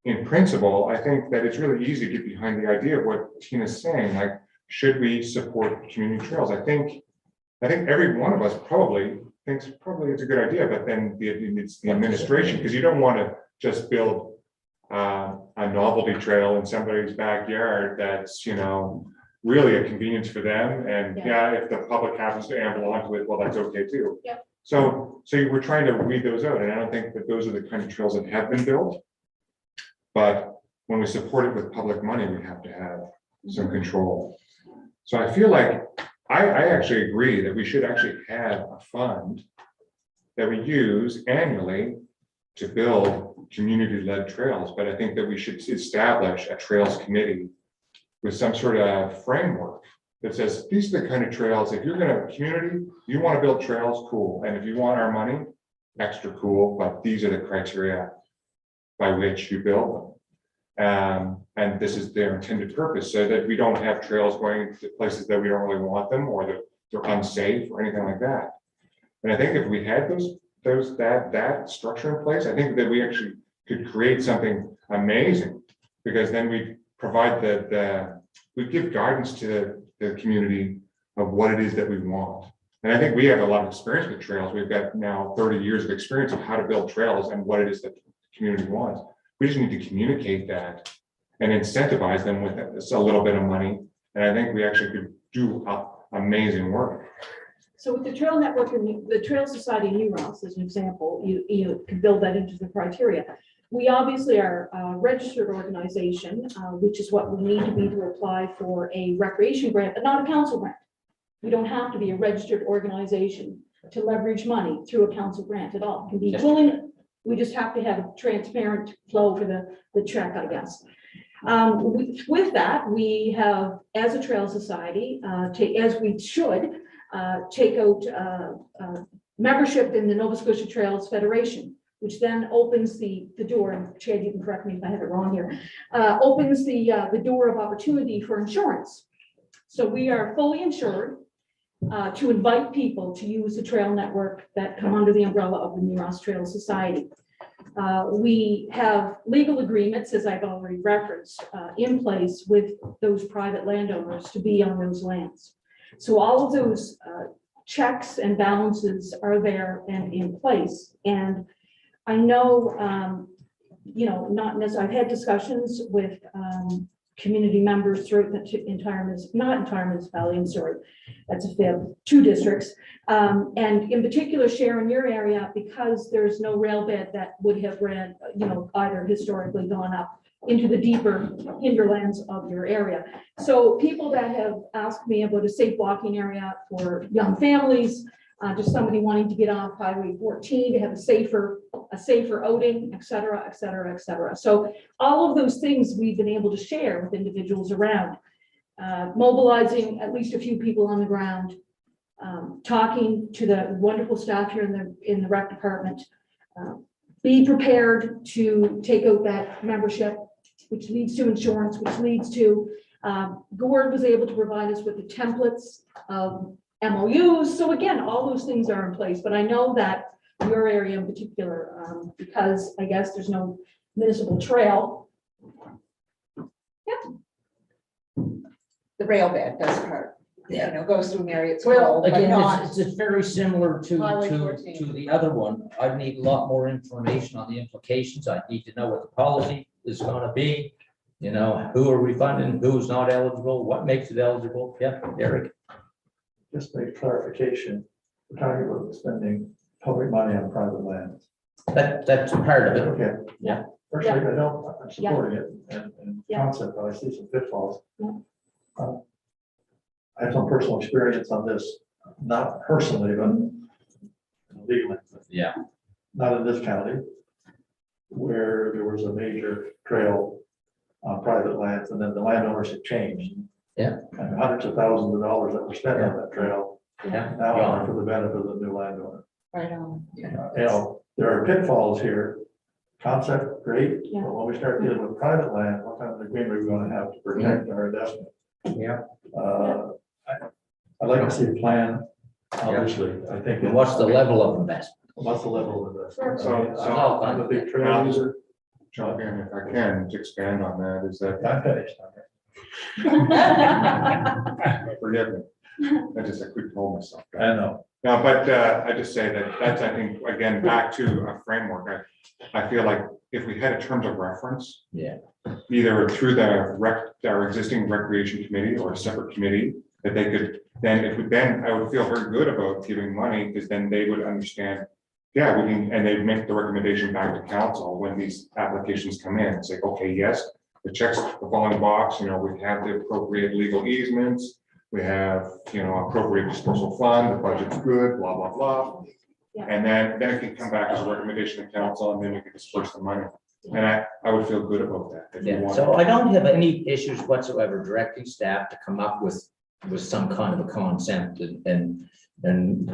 I: in principle, I think that it's really easy to get behind the idea of what Tina's saying, like, should we support community trails? I think every one of us probably thinks it's a good idea, but then it's the administration, because you don't want to just build a novelty trail in somebody's backyard that's, really a convenience for them. And yeah, if the public happens to amble onto it, well, that's okay too.
K: Yep.
I: So we're trying to weed those out, and I don't think that those are the kind of trails that have been built. But when we support it with public money, we have to have some control. So I feel like I actually agree that we should actually have a fund that we use annually to build community-led trails. But I think that we should establish a trails committee with some sort of framework that says, these are the kind of trails, if you're gonna community, you want to build trails, cool. And if you want our money, extra cool, but these are the criteria by which you build them. And this is their intended purpose, so that we don't have trails going to places that we don't really want them, or that they're unsafe or anything like that. And I think if we had that structure in place, I think that we actually could create something amazing, because then we provide we give guidance to the community of what it is that we want. And I think we have a lot of experience with trails. We've got now 30 years of experience of how to build trails and what it is that the community wants. We just need to communicate that and incentivize them with a little bit of money. And I think we actually could do amazing work.
K: So with the trail network and the Trail Society in New Ross, as an example, you can build that into the criteria. We obviously are a registered organization, which is what we need to be to apply for a recreation grant, but not a council grant. We don't have to be a registered organization to leverage money through a council grant at all. It can be fully, we just have to have a transparent flow for the check, I guess. With that, we have, as a Trail Society, as we should, take out membership in the Nova Scotia Trails Federation, which then opens the door, and Chad, you can correct me if I have it wrong here, opens the door of opportunity for insurance. So we are fully insured to invite people to use the trail network that come under the umbrella of the New Ross Trail Society. We have legal agreements, as I've already referenced, in place with those private landowners to be on those lands. So all of those checks and balances are there and in place. And I know, not necessarily, I've had discussions with community members throughout the entire municipality, I'm sorry, that's a fail, 2 districts. And in particular, Sharon, your area, because there's no rail bed that would have ran, either historically gone up into the deeper hinterlands of your area. So people that have asked me about a safe walking area for young families, just somebody wanting to get off Highway 14 to have a safer outing, et cetera, et cetera, et cetera. So all of those things we've been able to share with individuals around, mobilizing at least a few people on the ground, talking to the wonderful staff here in the rec department, be prepared to take out that membership, which leads to insurance, which leads to Gord was able to provide us with the templates of MOUs. So again, all those things are in place, but I know that your area in particular, because I guess there's no municipal trail.
F: The rail bed does part, goes through Marriott's.
B: Well,
F: but
B: again,
F: not-
B: it's very similar
F: Highway
B: to
F: 14.
B: the other one. I need a lot more information on the implications. I need to know what the policy is gonna be. Who are we funding, who's not eligible, what makes it eligible? Yeah, Eric.
H: Just a clarification, we're talking about spending public money on private land.
B: That's part of it.
H: Okay.
B: Yeah.
H: Personally, I don't, I'm
K: Yeah.
H: supporting it and
K: Yeah.
H: concept, but I see some pitfalls.
K: Yeah.
H: I have some personal experience on this, not personally, but legally.
B: Yeah.
H: Not in this county, where there was a major trail on private lands, and then the landowners had changed.
B: Yeah.
H: And hundreds of thousands of dollars that were spent on that trail,
B: Yeah.
H: now are for the benefit of the new landowner.
F: Right on.
H: There are pitfalls here. Concept, great,
K: Yeah.
H: but when we start dealing with private land, what kind of agreement are we gonna have to protect our investment?
B: Yeah.
H: I'd like to see a plan, obviously, I think.
B: And what's the level of investment?
H: What's the level of investment?
I: So-
H: I'm a big trail user.
I: Jump in if I can to expand on that, is that,
H: I'm finished.
I: forgive me, I quick told myself. that.
H: I know.
I: No, but I just say that's, I think, again, back to a framework. I feel like if we had a terms of reference.
B: Yeah.
I: Either through our existing recreation committee or a separate committee, that they could, then I would feel very good about giving money, because then they would understand. Yeah, we can, and they'd make the recommendation back to council when these applications come in, say, okay, yes, it checks the following box, we have the appropriate legal easements. We have, appropriate disposal fund, the budget's good, blah, blah, blah.
K: Yeah.
I: And then it can come back as a recommendation to council, and then we can disperse the money. And I would feel good about that. if you
B: Yeah,
I: want.
B: so I don't have any issues whatsoever directing staff to come up with some kind of a concept and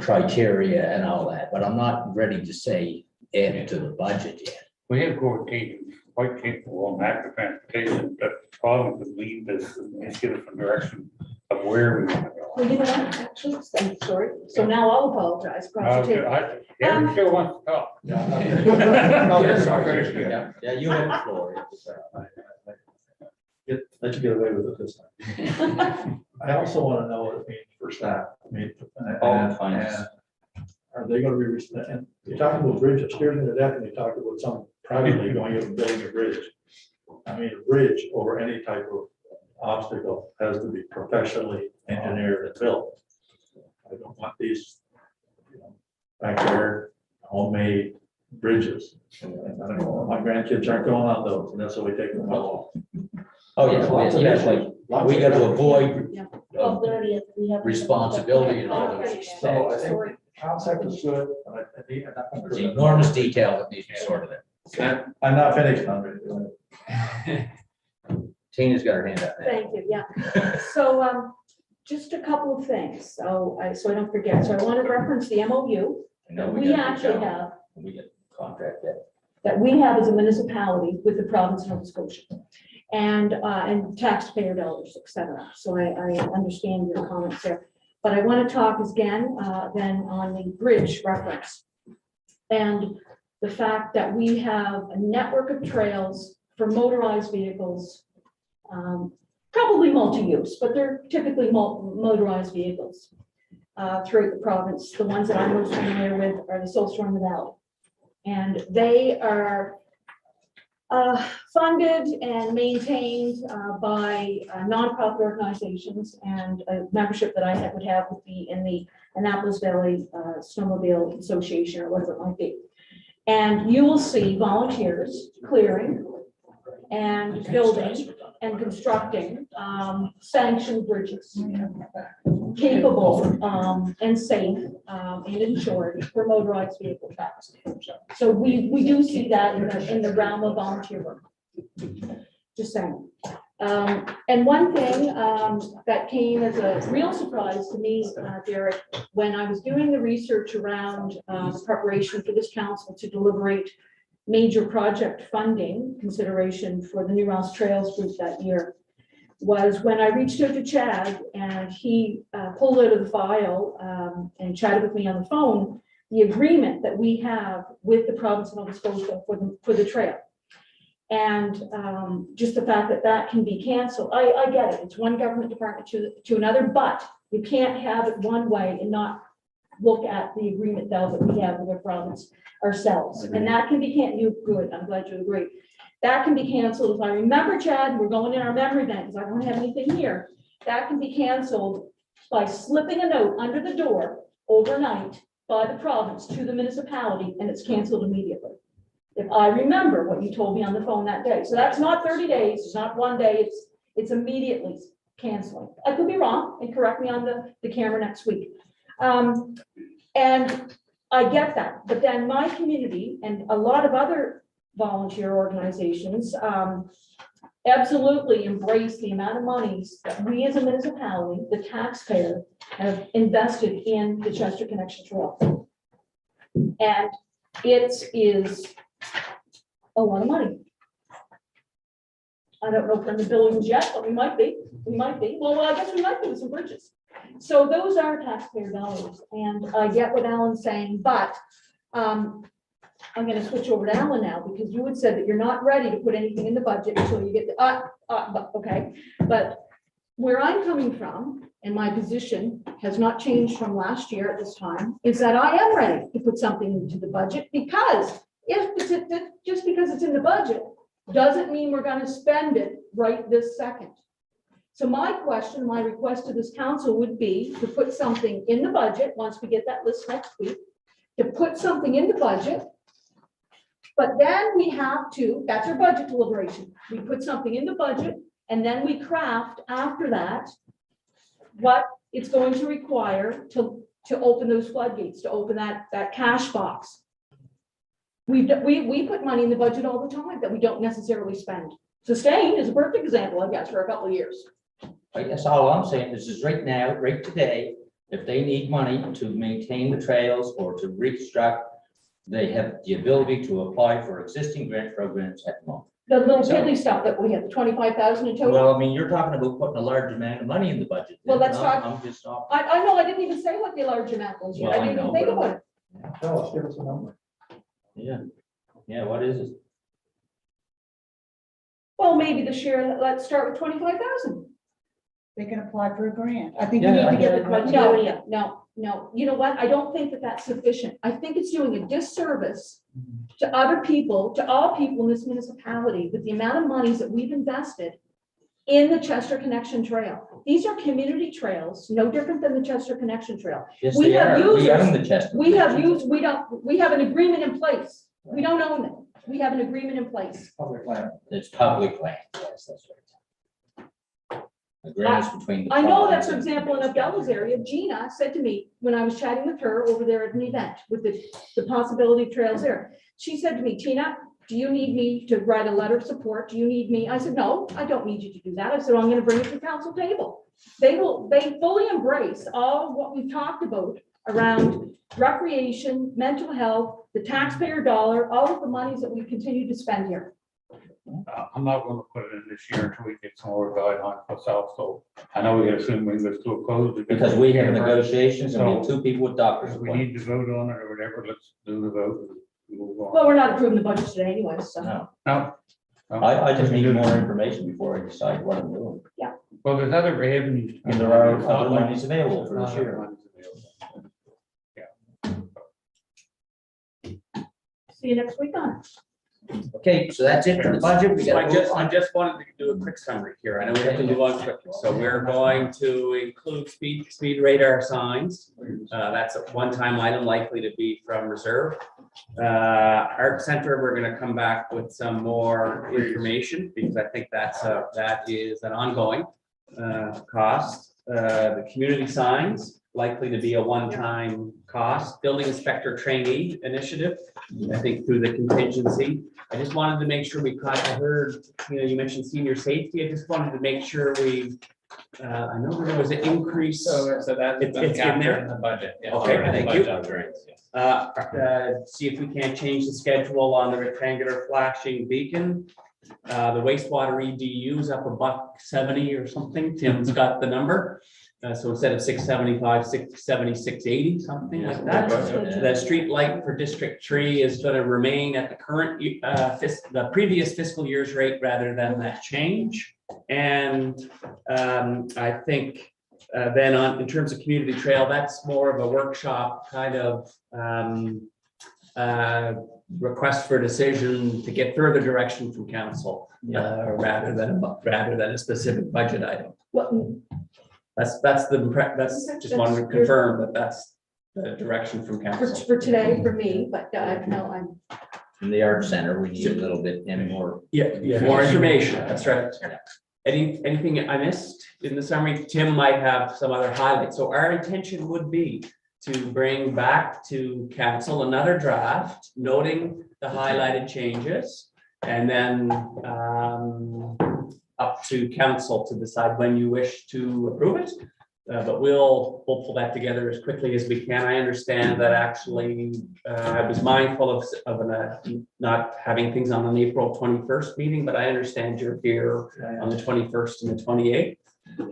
B: criteria and all that, but I'm not ready to say add it to the budget yet.
D: We have Gord Tate, quite capable on active transportation, but probably would lead this and give us some direction of where we want to go.
K: Well, you know what, actually, I'm sorry, so now I'll apologize. across the table.
D: Eric still wants to talk.
I: No, yes, I agree.
B: Yeah, you have the floor.
H: Let you get away with it this time. I also want to know what it means for staff.
B: Finance.
H: Are they gonna be, and you're talking about bridges, steering to death, and you talked about some privately going out and building a bridge. I mean, a bridge over any type of obstacle has to be professionally engineered and built. I don't want these, backyard homemade bridges. And I don't know, my grandkids aren't going on those, and that's why we take them out.
B: Oh, yeah, we got to avoid
G: Well, we have.
B: responsibility and all those.
H: So I think concept is good, and I need.
B: There's enormous detail that needs to be sorted out.
H: I'm not finished, Andre.
B: Tina's got her hand up there.
K: Thank you, yeah. So, just a couple of things, so I don't forget. So I want to reference the MOU
B: I know
K: that we
B: gotta
K: actually
B: get
K: have,
B: We get contract that.
K: that we have as a municipality with the province of Nova Scotia. And taxpayer dollars, et cetera. So I understand your comments there. But I want to talk again, then on the bridge reference. And the fact that we have a network of trails for motorized vehicles, probably multi-use, but they're typically motorized vehicles throughout the province. The ones that I'm most familiar with are the Soulstorm Valley. And they are funded and maintained by nonprofit organizations, and a membership that I would have would be in the Annapolis Valley Snowmobile Association or whatever it might be. And you will see volunteers clearing and building and constructing sanctioned bridges, capable and safe and insured for motorized vehicle traffic. So we do see that in the realm of volunteer work. Just saying. And one thing that came as a real surprise to me, Derek, when I was doing the research around preparation for this council to deliberate major project funding consideration for the New Rouse Trails group that year,
G: was when I reached out to Chad and he pulled out of the file and chatted with me on the phone, the agreement that we have with the province of Nova Scotia for the trail. And just the fact that that can be canceled, I get it, it's one government department to another, but you can't have it one way and not look at the agreement though that we have with our province ourselves. And that can be, good, I'm glad you agree. That can be canceled, if I remember, Chad, we're going in our memory bank, because I don't have anything here. That can be canceled by slipping a note under the door overnight by the province to the municipality, and it's canceled immediately. If I remember what you told me on the phone that day. So that's not 30 days, it's not one day, it's immediately canceling. I could be wrong, and correct me on the camera next week. And I get that, but then my community and a lot of other volunteer organizations absolutely embrace the amount of monies that we as a municipality, the taxpayer, have invested in the Chester Connection Trail. And it is a lot of money. I don't know if we're in the billions yet, but we might be. Well, I guess we might be with some bridges. So those are taxpayer dollars, and I get what Alan's saying, but I'm going to switch over to Alan now, because you had said that you're not ready to put anything in the budget until you get the, okay. But where I'm coming from, and my position has not changed from last year at this time, is that I am ready to put something into the budget, because just because it's in the budget doesn't mean we're going to spend it right this second. So my request to this council would be to put something in the budget, once we get that list next week, to put something in the budget. But then we have to, that's our budget deliberation. We put something in the budget, and then we craft after that what it's going to require to open those floodgates, to open that cash box. We put money in the budget all the time that we don't necessarily spend. Sustain is a perfect example, I guess, for a couple of years.
B: I guess all I'm saying is right now, right today, if they need money to maintain the trails or to reconstruct, they have the ability to apply for existing grant programs at the moment.
G: The little piddly stuff that we have, the 25,000 in total.
B: Well, I mean, you're talking about putting a large amount of money in the budget.
G: Well, let's
B: I'm-
G: talk-
B: I'm just not.
G: I know, I didn't even say what the large amount was yet.
B: Well,
G: I
B: I
G: didn't even
B: know,
G: think
B: but-
G: about it.
H: Tell us, give us a number.
B: Yeah, what is it?
G: Well, maybe this year, let's start with 25,000.
F: They can apply for a grant. I think
B: Yeah,
F: we need
B: I
F: to get the
B: know.
F: criteria.
G: No. You know what? I don't think that that's sufficient. I think it's doing a disservice to other people, to all people in this municipality, with the amount of monies that we've invested in the Chester Connection Trail. These are community trails, no different than the Chester Connection Trail.
B: Yes,
G: We
B: they
G: have
B: are. We
G: users.
B: own the Chester.
G: We have an agreement in place. We don't own them. We have an agreement in place.
H: Public land.
B: It's public land, yes, that's right. Agreements between. the
G: I know that,
B: province
G: for
B: and-
G: example, in Abdullah's area, Gina said to me, when I was chatting with her over there at an event with the possibility of trails there, she said to me, Tina, do you need me to write a letter of support? Do you need me? I said, no, I don't need you to do that. I said, I'm going to bring it to the council table. They fully embrace all what we've talked about around recreation, mental health, the taxpayer dollar, all of the monies that we continue to spend here.
D: I'm not gonna put it in this year until we get some more guidelines myself, so I know we gotta soon bring this to a close.
B: Because we have negotiations and we have two people with doctors.
D: If we need to vote on it or whatever, let's do the vote. and move on.
G: Well, we're not approving the budget today anyway, so.
B: No,
D: No.
B: I just need more information before I decide what I'm doing.
D: Well, there's other avenues.
B: And there are
D: It's not
B: other
D: like-
B: monies available for this
D: Other
B: year.
D: monies available.
G: See you next week on it.
B: Okay, so that's it for the budget. We
C: So
B: got.
C: I just wanted to do a quick summary here. I know we have to move on quickly. So we're going to include speed radar signs. That's a one-time item likely to be from reserve. Art Center, we're gonna come back with some more information because I think that is an ongoing cost. The community signs likely to be a one-time cost. Building inspector trainee initiative, I think through the contingency. I just wanted to make sure I heard, you mentioned senior safety. I just wanted to make sure I know there was an increase.
E: So that's
C: It's in there?
E: in the budget. yeah.
C: Okay,
E: Already
C: thank you.
E: budget upgrades, yeah.
C: See if we can't change the schedule on the rectangular flashing beacon. The wastewater EDU is up $1.70 or something. Tim's got the number. So instead of 675, 670, 680, something like that. The street light for District 3 is going to remain at the current, the previous fiscal year's rate rather than that change. And I think then in terms of community trail, that's more of a workshop kind of request for decision to get further direction from council rather than a specific budget item.
G: Well,
C: That's just wanted to confirm that that's the direction from council.
G: for today, for me, but no, I'm,
B: From the art center, we need a little bit more.
C: Yeah, more information, that's right. Anything I missed in the summary? Tim might have some other highlights. So our intention would be to bring back to council another draft noting the highlighted changes and then up to council to decide when you wish to approve it. But we'll pull that together as quickly as we can. I understand that actually I was mindful of not having things on an April 21st meeting, but I understand you're here on the 21st and the 28th.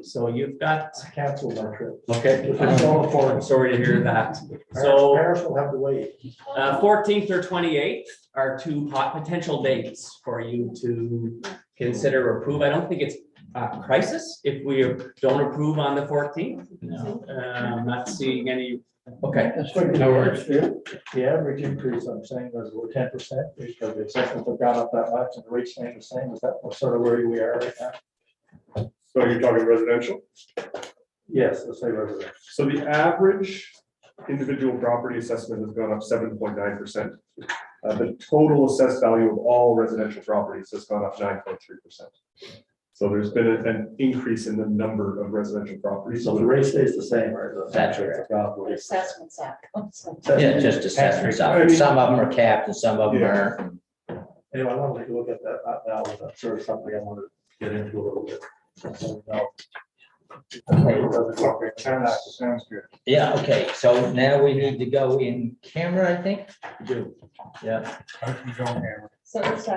C: So you've got.
H: Cancel that trip.
C: Okay. I'm sorry to hear that. So
H: Paris will have to wait.
C: 14th or 28th are two potential dates for you to consider or approve. I don't think it's a crisis if we don't approve on the 14th.
B: No.
C: I'm not seeing any. Okay.
H: That's what
C: No worries.
H: the average increase, I'm saying, was 10% because the assessments have gone up that much and the rates staying the same. Is that sort of where we are right now?
A: So you're talking residential?
H: Yes, let's say residential.
A: So the average individual property assessment has gone up 7.9%. The total assessed value of all residential properties has gone up 9.3%. So there's been an increase in the number of residential properties.
H: So the rate stays the same, right?
B: That's right.
G: assessments up.
B: Yeah, just assessments up. Some of them are capped and some of them aren't.
H: Anyway, I want to take a look at that now. That's sort of something I want to get into a little bit. So, no. Sounds good.
B: Yeah, okay, so now we need to go in camera, I think.
C: Do.
B: Yeah.
G: So it's